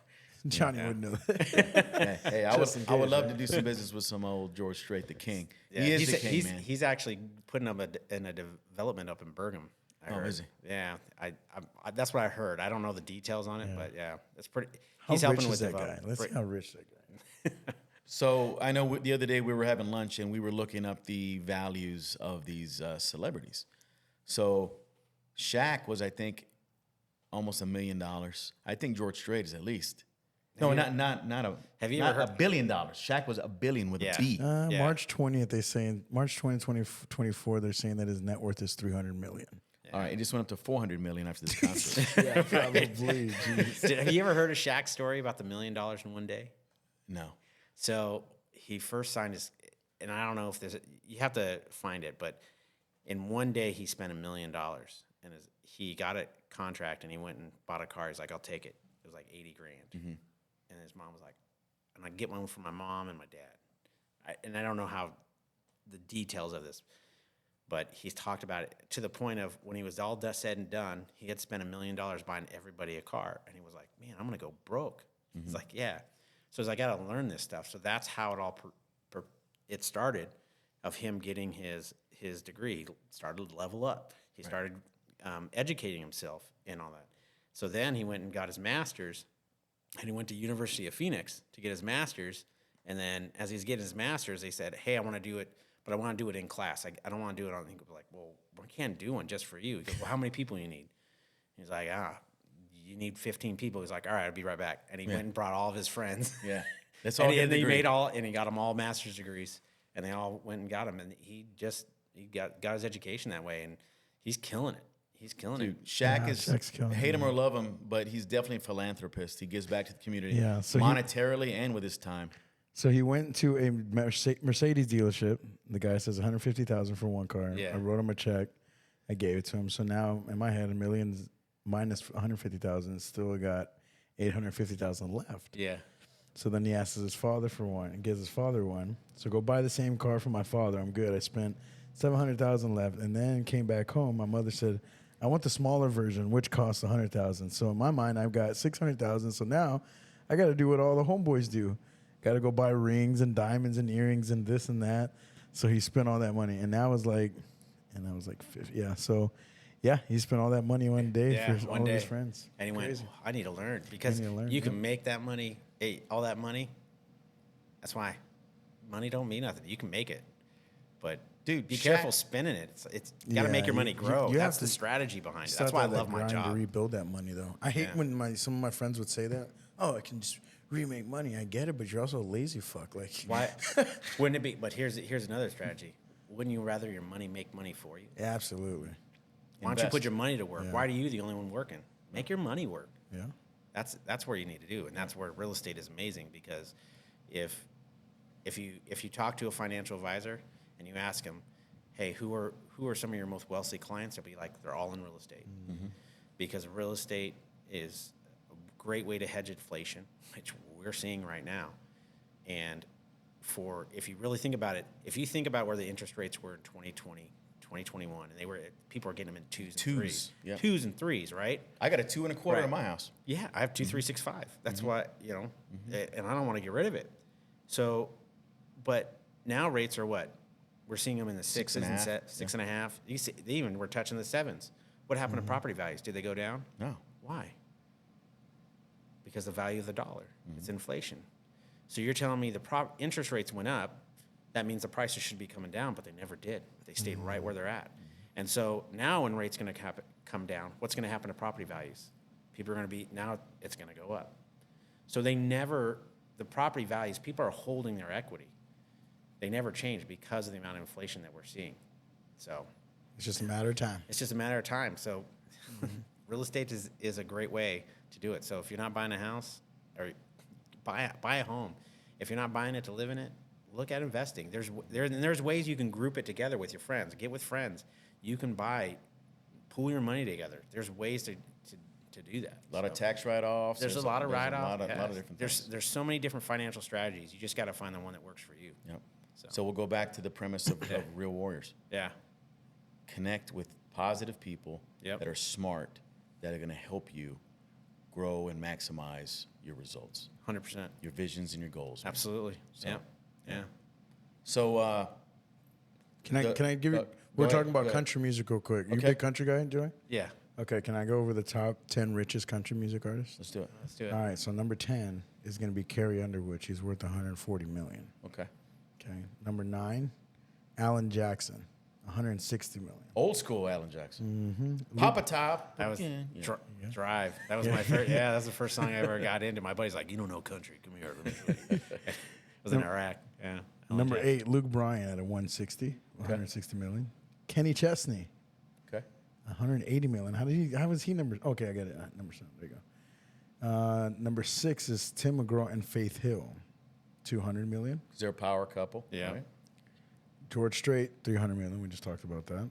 Johnny Yeah. wouldn't know that. Hey, I Just in would case, love right? to do some business with some old George Strait, the king. Yeah, He is the king, he's, man. He's actually putting up in a development up in Bergam. I heard. is he? Yeah, I that's what I heard. I don't know the details on it, but yeah, it's pretty. How He's rich helping is with that guy? development. Let's see how rich that guy. So I know the other day we were having lunch and we were looking up the values of these celebrities. So Shaq was, I think, almost $1 million. I think George Strait is at least. No, not a. Have you not ever heard- $1 billion? Shaq was $1 billion with Yeah. a B. Yeah. March 20th, they saying March 2024, they're saying that his net worth is 300 million. All right, it just went up to 400 million after this concert. Yeah, probably. Jeez. Have you ever heard a Shaq story about the $1 million in one day? No. So he first signed his, and I don't know if you have to find it, but in one day he spent $1 million, and he got a contract and he went and bought a car. He's like, I'll take it. It was like 80 grand. And his mom was like, and I get one for my mom and my dad. And I don't know how the details of this, but he's talked about it to the point of when he was all said and done, he had spent $1 million buying everybody a car. And he was like, man, I'm going to go broke. He's like, yeah. So he's like, I got to learn this stuff. So that's how it all it started, of him getting his degree. He started to level up. He started educating himself and all that. So then he went and got his master's, and he went to University of Phoenix to get his master's. And then as he's getting his master's, they said, hey, I want to do it, but I want to do it in class. I don't want to do it on. He was like, well, we can't do one just for you. He goes, well, how many people you need? He's like, you need 15 people. He's like, all right, I'll be right back. And he went and brought all of his friends. Yeah. That's all. And he got them all master's degrees, and they all went and got them. And he got his education that way, and he's killing it. He's killing Dude, it. Shaq Shaq's killing hate it, him or love him, but he's definitely a philanthropist. He gives back to the community, Yeah, so monetarily and with his time. So he went to a Mercedes dealership. The guy says $150,000 for one car. Yeah. I wrote him a check. I gave it to him. So now in my head, $1 million minus $150,000, still got $850,000 left. Yeah. So then he asks his father for one and gives his father one. So go buy the same car for my father. I'm good. I spent $700,000 left, and then came back home. My mother said, I want the smaller version, which costs $100,000. So in my mind, I've got $600,000. So now I got to do what all the homeboys do. Got to go buy rings and diamonds and earrings and this and that. So he spent all that money, and I was like 50. Yeah. So yeah, he spent all that money one day for all of his friends. And he went, I need to learn, because you can make that money, all that money. That's why money don't mean nothing. You can make it, but Dude, be careful spending it. It's got to make your money grow. you have That's the to strategy behind it. Start That's why I that love my grind job. to rebuild that money, though. I hate when some of my friends would say that. Oh, I can just remake money. I get it, but you're also a lazy fuck. Like Why wouldn't it be? But here's another strategy. Wouldn't you rather your money make money for you? Yeah, absolutely. Why don't you Invest. put your money to work? Yeah. Why are you the only one working? Make your money work. Yeah. That's where you need to do, and that's where real estate is amazing, because if you talk to a financial advisor and you ask them, hey, who are some of your most wealthy clients? They'll be like, they're all in real estate, because real estate is a great way to hedge inflation, which we're seeing right now. And if you really think about it, if you think about where the interest rates were in 2020, 2021, and people are getting them in twos and threes. Yep. Twos and threes, right? I got a 2 1/4 Right. in my house. Yeah, I have 2.365. That's why, and I don't want to get rid of it. So, but now rates are what? We're seeing them in the sixes and 6.5. six and a half. You see, they even were touching the sevens. What happened to property values? Did they go down? No. Why? Because the value of the dollar. It's inflation. So you're telling me the interest rates went up. That means the prices should be coming down, but they never did. They stayed right where they're at. And so now when rates going to come down, what's going to happen to property values? People are going to be, now it's going to go up. So the property values, people are holding their equity. They never change because of the amount of inflation that we're seeing. So It's just a matter of time. it's just a matter of time. So real estate is a great way to do it. So if you're not buying a house, or buy a home, if you're not buying it to live in it, look at investing. There's ways you can group it together with your friends. Get with friends. You can pool your money together. There's ways to do that. A lot of tax write-offs. There's a lot of write-off. A lot of different things. There's so many different financial strategies. You just got to find the one that works for you. Yep. So we'll go back to the premise of Real Warriors. Yeah. Connect with positive people Yep. that are smart, that are going to help you grow and maximize your results, 100%. your visions and your goals. man. Absolutely. So- Yeah. So Can I give you? go We're ahead, talking go about ahead. country music real quick. You Okay. big country guy, Joey? Yeah. Okay. Can I go over the top 10 richest country music artists? let's do it. Let's do it. All right. So number 10 is going to be Carrie Underwood. She's worth $140 million. Okay. Okay. Number 9, Alan Jackson, 160 million. Old school Alan Jackson. Papa Top. That was again. Drive. That was my first. Yeah, that's the first song I ever got into. My buddy's like, "You don't know country. Come here." Let me show you." It was in Iraq. Yeah. Number 8, Luke Bryan at a 160 million. Kenny Chesney, Okay. 180 million. How was he number? Okay, I got it. Number 7. There you go. Number 6 is Tim McGraw and Faith Hill, 200 million. They're a power couple. Yeah. Right? George Strait, 300 million. We just talked about that.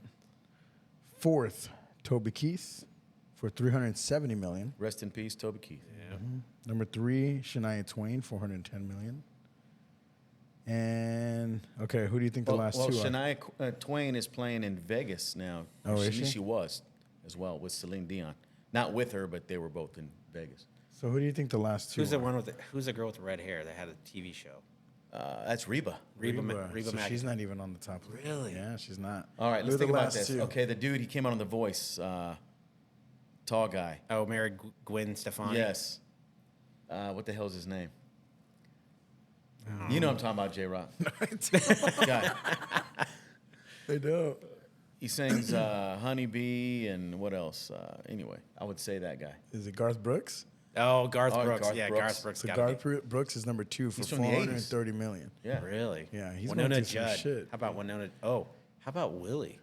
4th, Toby Keith for 370 million. Rest in peace, Toby Keith. Yeah. Number 3, Shania Twain, 410 million. And okay, who do you think the last two are? Shania Twain is playing in Vegas now. Oh, is she? She was as well with Celine Dion. Not with her, but they were both in Vegas. So who do you think the last two? Who's the are? one with who's the girl with the red hair that had a TV show? That's Reba. Reba So Mac- she's not even on the top list. Really? Yeah, she's not. All right, Who let's are the think about last this. two? Okay, the dude, he came out on The Voice. Tall guy. Oh, married Gwen Stefani. Yes. What the hell's his name? You know I'm talking about, J-Rock. Guy. They don't. He sings Honeybee and what else? Anyway, I would say that guy. Is it Garth Brooks? Oh, Garth Oh, Brooks. Garth Yeah, Brooks. Garth Brooks. So gotta Garth Brooks is number 2 for He's from the 80s. 430 million. Yeah. be. Really? Yeah, he's Winona going through some Judd. shit. How about Winona? Oh, how about Willie?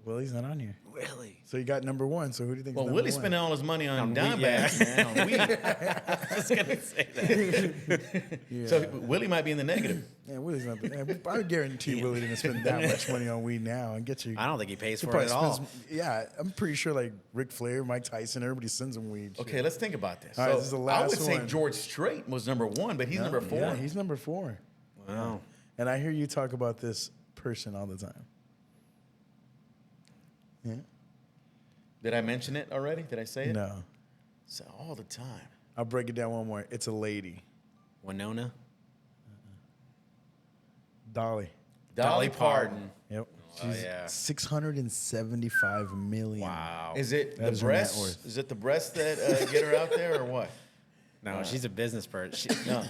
Well, he's not on here. Really? So you got number 1. So who do you think? Well, is number Willie's 1? spending all his money on On weed, Diamondbacks, man, on weed. I was gonna say that. Yeah. So Willie might be in the negative. Yeah, Willie's not. I guarantee Willie didn't spend that much money on weed now and get you. I don't think he pays He for it probably at all. spends. Yeah, I'm pretty sure like Ric Flair, Mike Tyson, everybody sends him weed. Okay, shit. let's think about this. All right, So this is the I last would say one. George Strait was number 1, but he's number 4. Yeah, he's number 4. Wow. And I hear you talk about this person all the time. Yeah. Did I mention it already? Did I say it? No. So all the time. I'll break it down one more. It's a lady. Winona. Dolly. Dolly Parton. Yep. Oh, She's yeah. 675 million. Wow. Is it That the is her net breasts? worth. Is it the breasts that get her out there or what? No, she's a business person. No.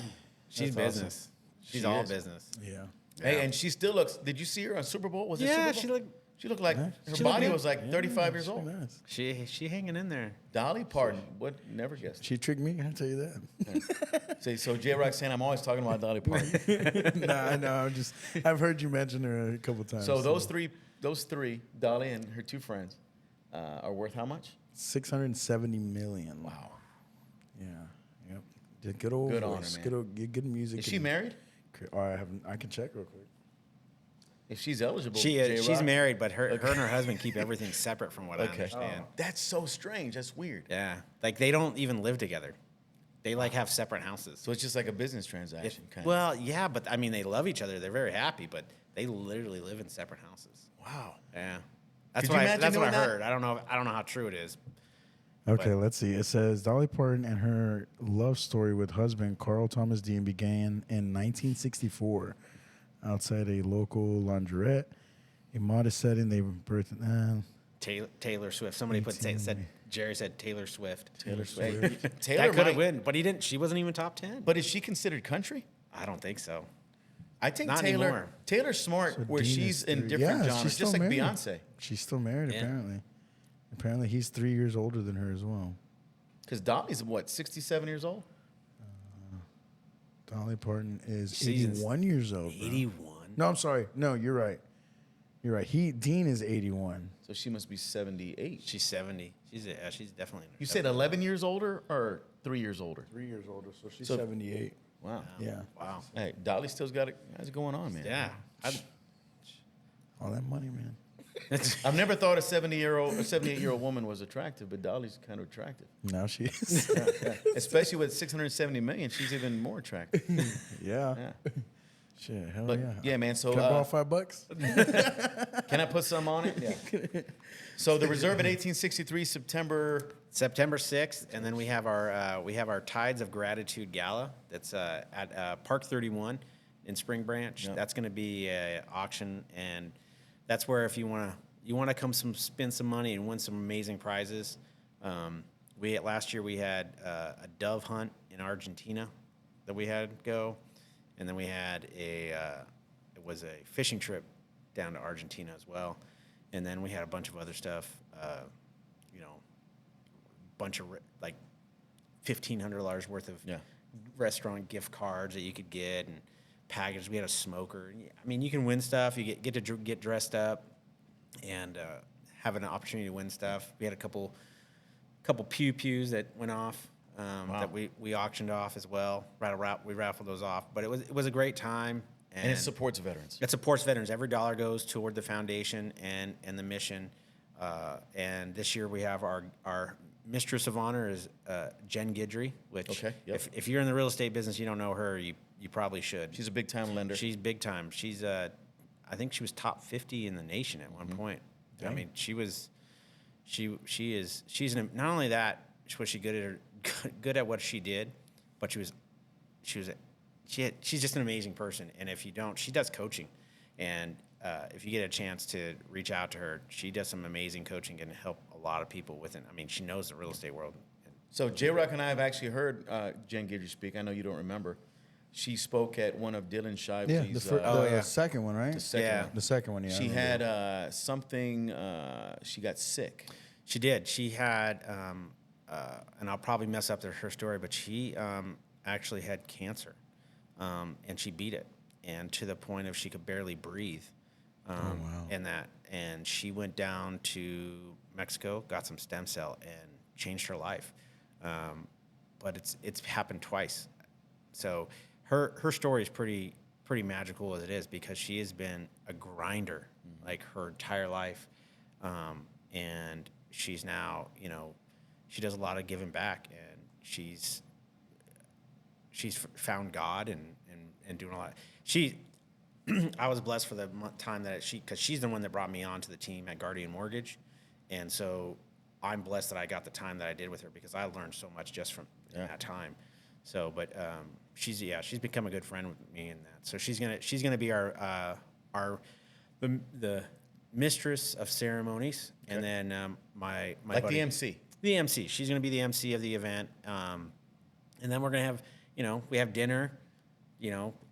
She's That's business. She's She all is. business. Yeah. Hey, and she still looks. Did you see her on Super Bowl? Was it Yeah, Super Bowl? She looked like her she body looked was like 35 years She's old. nice. She hanging in there. Dolly Parton. What? Never guessed. She tricked me. I'll tell you that. Say so. J-Rock saying I'm always talking about Dolly Parton. Nah, I know. I've heard you mention her a couple times. So those three, Dolly and her 2 friends, are worth how much? 670 million. Wow. Yeah. Yep. Did good old Good on voice. her, man. Good music. Is she and- married? Oh, I haven't. I can check real quick. If she's eligible, She is. She's J-Rock? married, but her and her husband keep everything separate from what I understand. That's so strange. That's weird. Yeah, like they don't even live together. They like have separate houses. So it's just like a business transaction, kind of. Well, yeah, but I mean, they love each other. They're very happy, but they literally live in separate houses. Wow. Yeah, that's Could you imagine that's what I doing that? heard. I don't know how true it is. Okay, let's see. It says Dolly Parton and her love story with husband Carl Thomas Dean began in 1964 outside a local laundrette. A modest setting, they were birthed. Taylor Swift. Somebody said Jerry said Taylor Swift. Taylor Swift. That Taylor could have might, win, but he didn't. She wasn't even top 10. But is she considered country? I don't think so. I think Not Taylor. anymore. Taylor's smart, So where Dean she's is in 3. different Yeah, genres, she's just like still married. Beyonce. She's still married, Yeah. apparently. Apparently, he's 3 years older than her as well. Because Dolly's what, 67 years old? Dolly Parton is She's 81 years old. bro. 81. No, I'm sorry. No, you're right. You're right. Dean is 81. So she must be 78. She's 70. She's definitely. In her You said 11 years older or 3 years older? 3 years older, so she's So- 78. Wow. Yeah. Wow. Hey, Dolly still's got it going on, man. Yeah. All that money, man. I've never thought a 78-year-old woman was attractive, but Dolly's kind of attractive. Now she is. Yeah. Especially with 670 million, she's even more attractive. yeah. Yeah. Shit, hell But yeah. yeah, man. So Can I borrow $5? can I put some on it? Yeah. So the reserve at 1863, September. September 6th, and then we have our Tides of Gratitude Gala. That's at Park 31 in Spring Branch. Yep. That's going to be an auction, and that's where if you want to come spend some money and win some amazing prizes. Last year we had a dove hunt in Argentina that we had go, and then we had it was a fishing trip down to Argentina as well. And then we had a bunch of other stuff, bunch of like $1,500 worth of restaurant gift cards that you could get and packages. We had a smoker. I mean, you can win stuff. You get to get dressed up and have an opportunity to win stuff. We had a couple pews that went off that we auctioned off as well. We raffled those off, but it was a great time. And it supports veterans. It supports veterans. Every dollar goes toward the foundation and the mission. And this year we have our Mistress of Honor is Jen Guidry, which if you're in the real estate business, you don't know her, you probably should. She's a big time lender. She's big time. She's I think she was top 50 in the nation at one point. Dang. I mean, she's not only that was she good at what she did, but she's just an amazing person. And if you don't, she does coaching, and if you get a chance to reach out to her, she does some amazing coaching and help a lot of people with it. I mean, she knows the real estate world. So J-Rock and I have actually heard Jen Guidry speak. I know you don't remember. She spoke at one of Dylan Shively's. The second one, right? The second one. Yeah. She had something. She got sick. She did. She had, and I'll probably mess up her story, but she actually had cancer, and she beat it, and to the point of she could barely breathe. And she went down to Mexico, got some stem cell, and changed her life. But it's happened twice. So her story is pretty magical as it is, because she has been a grinder like her entire life, and she's now she does a lot of giving back, and she's found God and doing a lot. I was blessed for the time that because she's the one that brought me on to the team at Guardian Mortgage, and so I'm blessed that I got the time that I did with her, because I learned so much just from that time. So, but she's become a good friend with me in that. So she's gonna be our the mistress of ceremonies, and then my like buddy, the MC. The MC. She's gonna be the MC of the event, and then we're gonna have we have dinner,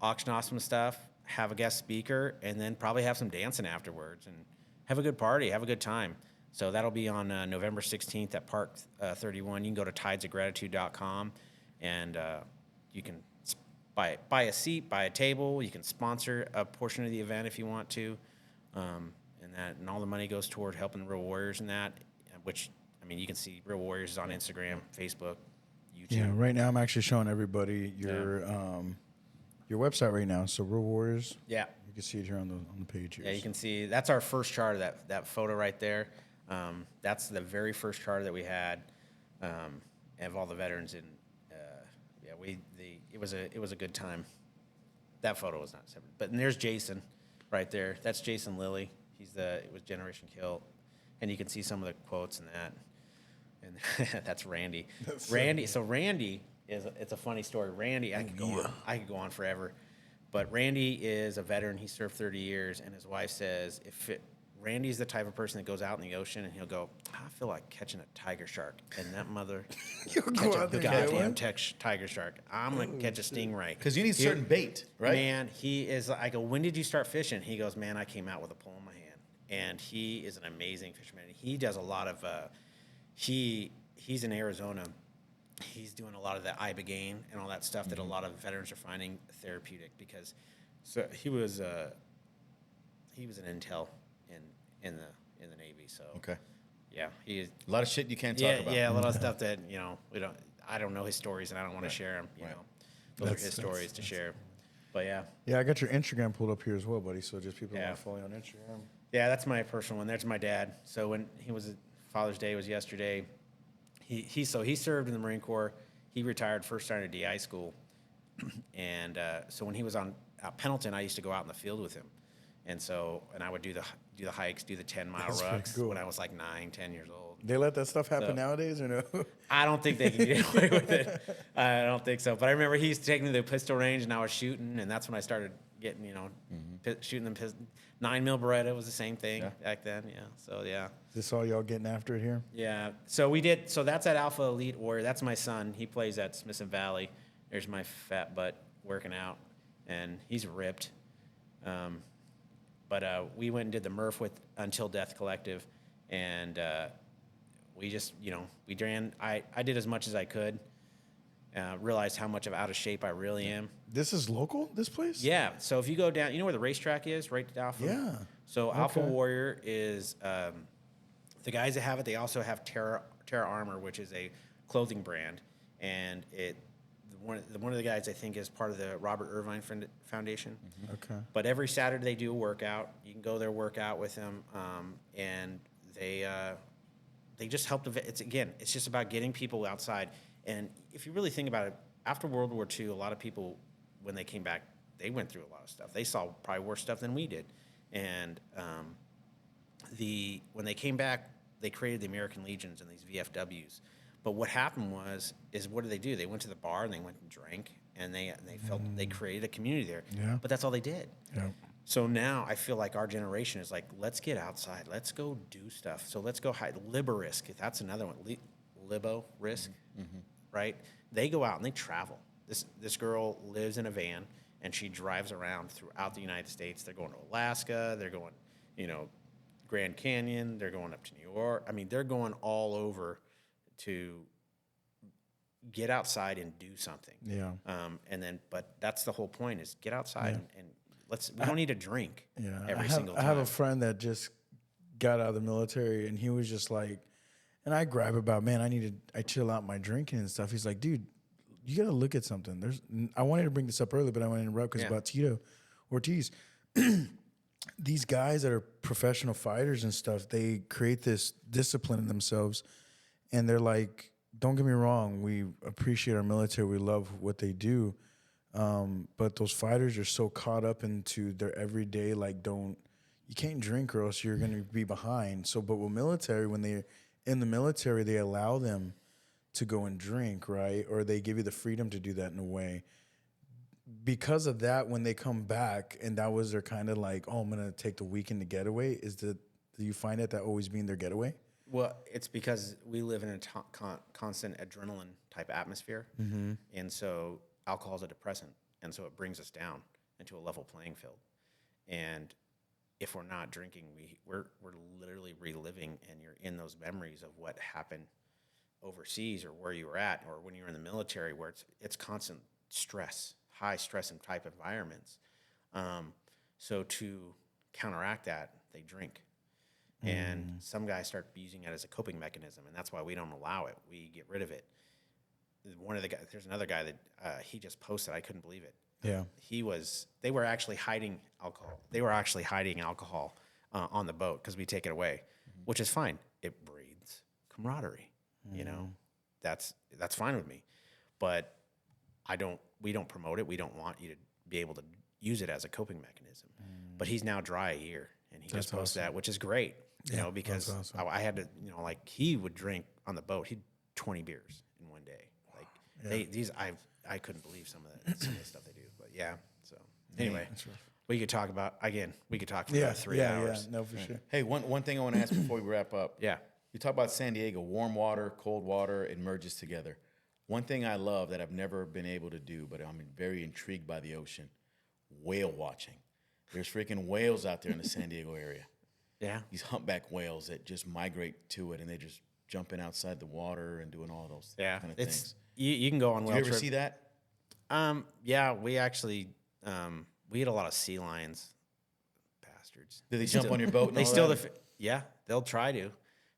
auction off some stuff, have a guest speaker, and then probably have some dancing afterwards, and have a good party, have a good time. So that'll be on November 16th at Park 31. You can go to tidesofgratitude.com, and you can buy a seat, buy a table. You can sponsor a portion of the event if you want to, and all the money goes toward helping Real Warriors and that. Which, I mean, you can see Real Warriors on Instagram, Facebook, YouTube. Yeah, right now I'm actually showing everybody your website right now. So Real Warriors. Yeah. You can see it here on the page here. Yeah, you can see that's our first chart of that photo right there. That's the very first charter that we had of all the veterans, and it was a good time. That photo was not separate, but there's Jason, right there. That's Jason Lilly. It was Generation Kill, and you can see some of the quotes in that. And that's Randy. Randy. So Randy it's a funny story. Randy, I could go on forever, but Randy is a veteran. He served 30 years, and his wife says Randy's the type of person that goes out in the ocean and he'll go, I feel like catching a tiger shark. And that mother catch a goddamn tiger shark. I'm going to catch a stingray. Because you need certain bait, right? Man, I go, when did you start fishing? He goes, man, I came out with a pole in my hand. And he is an amazing fisherman. He does a lot of, he's in Arizona. He's doing a lot of the ibogaine and all that stuff that a lot of veterans are finding therapeutic, because he was an intel in the Navy. So yeah, he is a lot of shit you can't talk about. Yeah, a lot of stuff that I don't know his stories, and I don't want to share them. Those are his stories to share. But yeah, I got your Instagram pulled up here as well, buddy. So just people want to follow you on Instagram. Yeah, that's my personal one. There's my dad. So when he was Father's Day was yesterday. He served in the Marine Corps. He retired first started DI school, and so when he was on Pendleton, I used to go out in the field with him. And I would do the hikes, do the 10-mile rucks when I was like 9, 10 years old. They let that stuff happen nowadays, or no? I don't think they can get away with it. I don't think so. But I remember he used to take me to the pistol range, and I was shooting, and that's when I started getting, shooting them. 9mm Beretta was the same thing back then. Yeah. So yeah. Is this all y'all getting after it here? Yeah. So we did. So that's at Alpha Elite Warrior. That's my son. He plays at Smithson Valley. There's my fat butt working out, and he's ripped. But we went and did the Murph with Until Death Collective, and we just, we ran. I did as much as I could. Realized how much of out of shape I really am. This is local, this place? Yeah. So if you go down, you know where the racetrack is, right down from. Yeah. So Alpha Warrior is the guys that have it. They also have Terra Armor, which is a clothing brand, and one of the guys I think is part of the Robert Irvine Foundation. Mm-hmm. Okay. But every Saturday they do a workout. You can go there, work out with them, and they just help. It's just about getting people outside. And if you really think about it, after World War II, a lot of people, when they came back, they went through a lot of stuff. They saw probably worse stuff than we did. And when they came back, they created the American Legions and these VFWs. But what happened is what did they do? They went to the bar and they went and drank, and they felt they created a community there. Yeah. But that's all they did. Yeah. So now I feel like our generation is like, let's get outside. Let's go do stuff. So let's go hide. Liberisk, that's another one. Libo Risk, right? They go out and they travel. This girl lives in a van, and she drives around throughout the United States. They're going to Alaska. They're going, Grand Canyon. They're going up to New York. I mean, they're going all over to get outside and do something. Yeah. But that's the whole point, is get outside and we don't need to drink every single time. I have a friend that just got out of the military, and he was just like, and I grab about, man, I chill out my drinking and stuff. He's like, dude, you got to look at something. I wanted to bring this up early, but I want to interrupt because it's about Tito Ortiz. These guys that are professional fighters and stuff, they create this discipline in themselves, and they're like, don't get me wrong, we appreciate our military, we love what they do, but those fighters are so caught up into their everyday, you can't drink or else you're going to be behind. So, but with military, when they're in the military, they allow them to go and drink, right? Or they give you the freedom to do that in a way. Because of that, when they come back, and that was their kind of like, oh, I'm going to take the weekend to getaway, do you find that always being their getaway? Well, it's because we live in a constant adrenaline type atmosphere. Mm-hmm. And so alcohol is a depressant. And so it brings us down into a level playing field. And if we're not drinking, we're literally reliving, and you're in those memories of what happened overseas or where you were at, or when you were in the military, where it's constant stress, high stress and type environments. So to counteract that, they drink. And some guys start using it as a coping mechanism, and that's why we don't allow it. We get rid of it. There's another guy that he just posted. I couldn't believe it. Yeah. They were actually hiding alcohol. They were actually hiding alcohol on the boat because we take it away, which is fine. It breeds camaraderie. That's fine with me. But we don't promote it. We don't want you to be able to use it as a coping mechanism. But he's now dry a year, and he just posted that, which is great. Because awesome. I had to, he would drink on the boat. He'd 20 beers in one day. I couldn't believe some of the stuff they do. But so anyway, we could talk about, for 3 hours. Yeah, no, for sure. Hey, one thing I want to ask before we wrap up. Yeah. You talk about San Diego, warm water, cold water, it merges together. One thing I love that I've never been able to do, but I'm very intrigued by the ocean, whale watching. There's freaking whales out there in the San Diego area. Yeah. These humpback whales that just migrate to it, and they just jumping outside the water and doing all those kind of things. You can go on whale Did you ever trip. see that? Yeah, we actually we had a lot of sea lions, bastards. Did they jump on your boat? And They all still, that? they'll try to.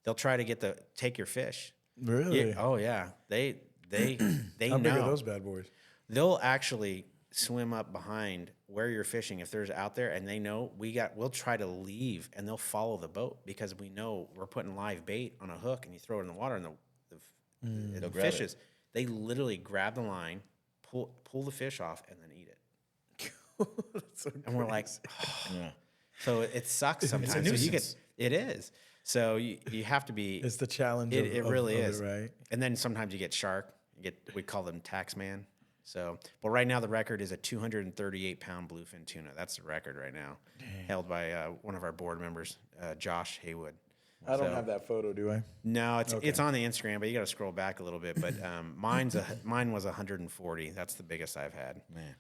They'll try to take your fish. Really? Yeah, oh yeah, they How know. big are those bad boys? They'll actually swim up behind where you're fishing if there's out there, and they know we'll try to leave, and they'll follow the boat because we know we're putting live bait on a hook, and you throw it in the water, and the fishes, they literally grab the line, pull the fish off, and then eat it. So and we're like, Yeah. so it sucks sometimes. It's a nuisance. It is. So you have to be. It's the challenge. It really is, right? And then sometimes you get shark. We call them tax man. So, but right now the record is a 238-pound bluefin tuna. That's the record right now, held by one of our board members, Josh Haywood. I don't have that photo, do I? No, it's on the Instagram, but you got to scroll back a little bit. But mine was 140. That's the biggest I've had. Man.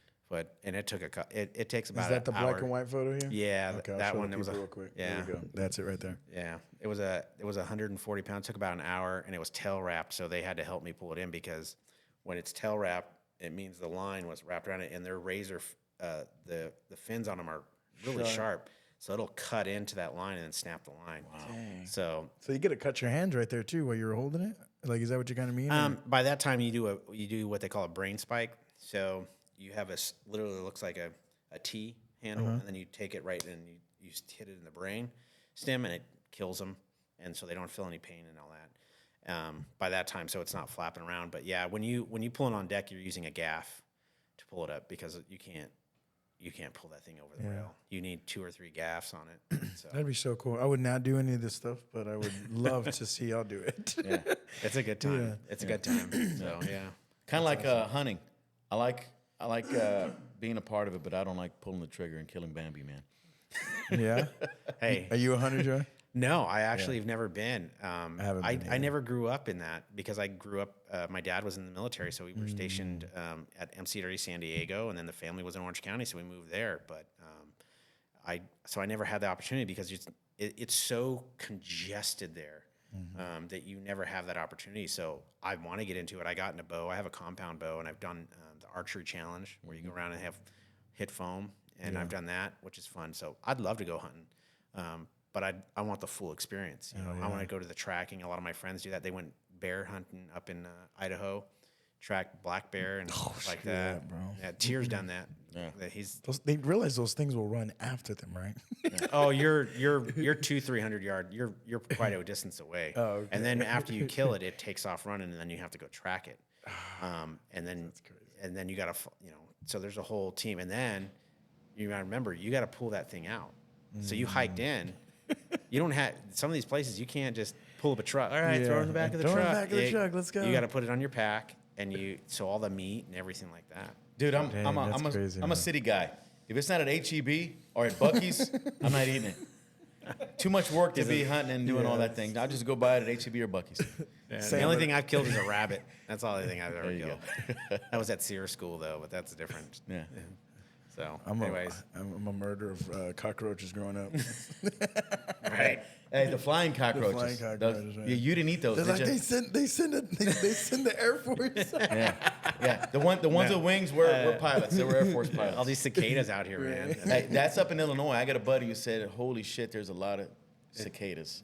and it took it takes about Is that the an hour. black and white photo here? Yeah, Okay, I'll that show one. the It was people real quick. yeah. There we go. That's it right there. Yeah, it was 140 pounds. Took about an hour, and it was tail wrapped. So they had to help me pull it in because when it's tail wrapped, it means the line was wrapped around it, and their razor, the fins on them are really sharp. So it'll cut into that line and then snap the line. Wow. So you get to cut your hands right there too while you're holding it. Like, is that what you kind of mean? by that time you do what they call a brain spike. So you have literally looks like a T handle, and then you take it right and you hit it in the brain stem, and it kills them, and so they don't feel any pain and all that. By that time, so it's not flapping around. But yeah, when you pull it on deck, you're using a gaff to pull it up because you can't pull that thing over the rail. You need 2 or 3 gaffs on it. So. That'd be so cool. I would not do any of this stuff, but I would love to see y'all do it. Yeah, it's a good time. Yeah. It's a good time. So yeah, Kind of like hunting. I like being a part of it, but I don't like pulling the trigger and killing Bambi, man. Yeah. hey, Are you a hunter, Joy? no, I actually have never been. haven't been I never grew up in that because I grew up. My dad was in the military, so we were stationed at MCW San Diego, and then the family was in Orange County, so we moved there. But I never had the opportunity because it's so congested there that you never have that opportunity. So I want to get into it. I got into bow. I have a compound bow, and I've done the archery challenge where you go around and hit foam, and I've done that, which is fun. So I'd love to go hunting. But I want the full experience. You know, I want to go to the tracking. A lot of my friends do that. They went bear hunting up in Idaho, tracked black bear and stuff like that. bro. Yeah, Tier's done that. Yeah. They realize those things will run after them, right? Oh, you're 200-300 yard. You're quite a distance away. Oh, okay. And then after you kill it, it takes off running, and then you have to go track it. And then you got to So there's a whole team, and then you got to remember you got to pull that thing out. So you hiked in. You don't have some of these places. You can't just pull up a truck. All right, throw it in the back of the Throw it truck. in the back of the truck. Let's go. You got to put it on your pack, and so all the meat and everything like that. Dude, I'm crazy, a man. city guy. If it's not at HEB or at Buc-ee's, I'm not eating it. Too much work to be hunting and doing all that thing. I'll just go buy it at HEB or Buc-ee's. The only thing I've killed is a rabbit. That's all the thing I've ever killed. That was at Sears School though, but that's different. Yeah. So, I'm anyways, a murderer of cockroaches growing up. right. Hey, the flying cockroaches. flying cockroaches, right. You didn't eat those, They're did like you? they send the Air Force. Yeah. The ones with wings were pilots. They were Air Force pilots. All these cicadas out here, man. Hey, that's up in Illinois. I got a buddy who said, "Holy shit, there's a lot of cicadas."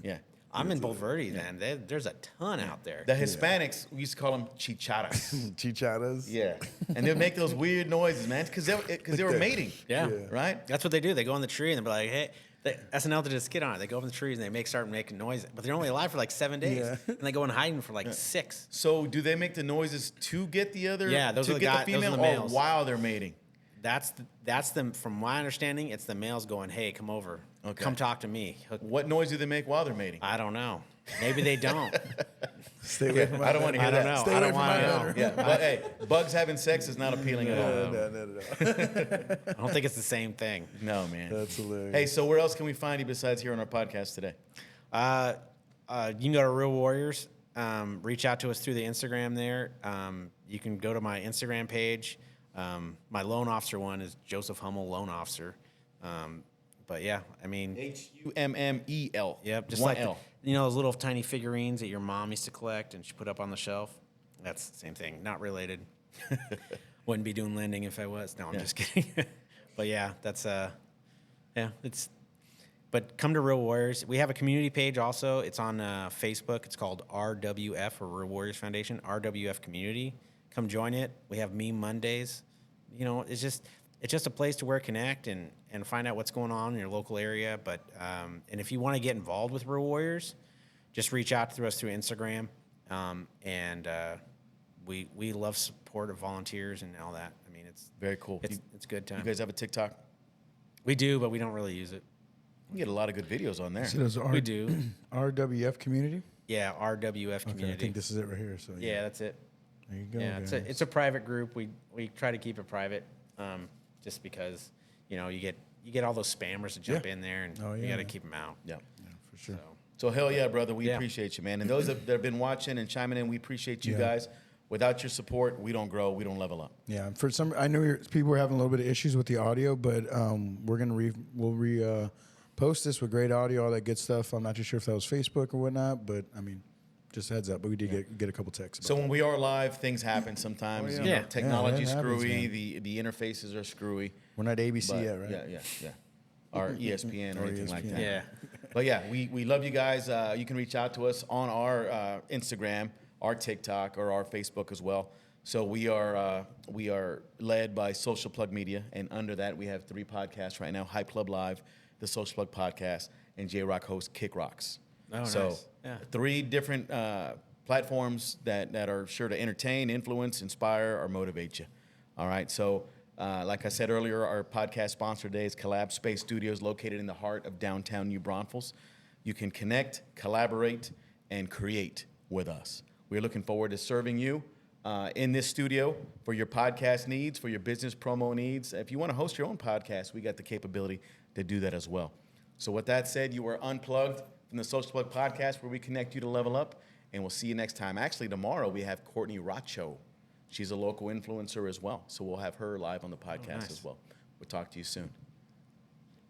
Yeah. I'm in Bulverde, then. There's a ton out there. The Hispanics, we used to call them chicharas. Chichadas. Yeah. And they'd make those weird noises, man, because they were mating. Yeah. Right? That's what they do. They go on the tree and they'll be like, hey, SNL did a skit on it. They go up in the trees and they start making noise, but they're only alive for like 7 days. Yeah. And they go in hiding for like 6. So do they make the noises to get the other? Yeah, those to are the get guys- the those are female, the males. or while they're mating? That's them. From my understanding, it's the males going, hey, come over. Okay. Come talk to me. What noise do they make while they're mating? I don't know. Maybe they don't. Stay away from my I don't want to hear I don't that. know. Stay I away don't from want my to daughter. know. Yeah, but hey, bugs having sex is not appealing at all. No. I don't think it's the same thing. No, man. That's hilarious. Hey, so where else can we find you besides here on our podcast today? You can go to Real Warriors. Reach out to us through the Instagram there. You can go to my Instagram page. My loan officer one is Joseph Hummel, loan officer. But yeah, I mean, HUMMEL. yep, just One like L. those little tiny figurines that your mom used to collect and she put up on the shelf. That's the same thing. Not related. Wouldn't be doing lending if I was. No, I'm just kidding. But yeah, that's But come to Real Warriors. We have a community page also. It's on Facebook. It's called RWF, or Real Warriors Foundation, RWF Community. Come join it. We have Meme Mondays. It's just a place to where connect and find out what's going on in your local area. But and if you want to get involved with Real Warriors, just reach out to us through Instagram. We love support of volunteers and all that. I mean, it's Very cool. it's good time. You guys have a TikTok? We do, but we don't really use it. You get a lot of good videos on there. See those We do. RWF community. Yeah, RWF Okay, community. I think this is it right here. So Yeah, that's it. there you go. Yeah, guys. it's a private group. We try to keep it private, just because you get all those spammers to jump Yeah. in there, and Oh, you yeah. got to keep them out. Yeah. Yeah, for sure. So hell yeah, brother. We Yeah. appreciate you, man. And those that have been watching and chiming in, we appreciate you Yeah. guys. Without your support, we don't grow, we don't level up. Yeah, for some, I know people were having a little bit of issues with the audio, but we'll post this with great audio, all that good stuff. I'm not too sure if that was Facebook or whatnot, but I mean, just a heads up. But we did get a couple texts. So when we are live, things happen sometimes. Oh, You yeah. know, technology's Yeah, that happens, screwy, man. the interfaces are screwy. We're not ABC But yet, right? Yeah. Or ESPN or Or anything like ESPN. that. Yeah. But yeah, we love you guys. You can reach out to us on our Instagram, our TikTok, or our Facebook as well. So we are led by Social Plug Media, and under that we have 3 podcasts right now: Hype Club Live, the Social Plug Podcast, and J Rock hosts Kick Rocks. Oh, so nice. Yeah. 3 different platforms that are sure to entertain, influence, inspire, or motivate you. All right. So like I said earlier, our podcast sponsor today is Collab Space Studios, located in the heart of downtown New Braunfels. You can connect, collaborate, and create with us. We're looking forward to serving you in this studio for your podcast needs, for your business promo needs. If you want to host your own podcast, we got the capability to do that as well. So with that said, you are unplugged from the Social Plug Podcast, where we connect you to level up, and we'll see you next time. Actually, tomorrow we have Courtney Rocho. She's a local influencer as well, so we'll have her live on the podcast nice. as well. We'll talk to you soon.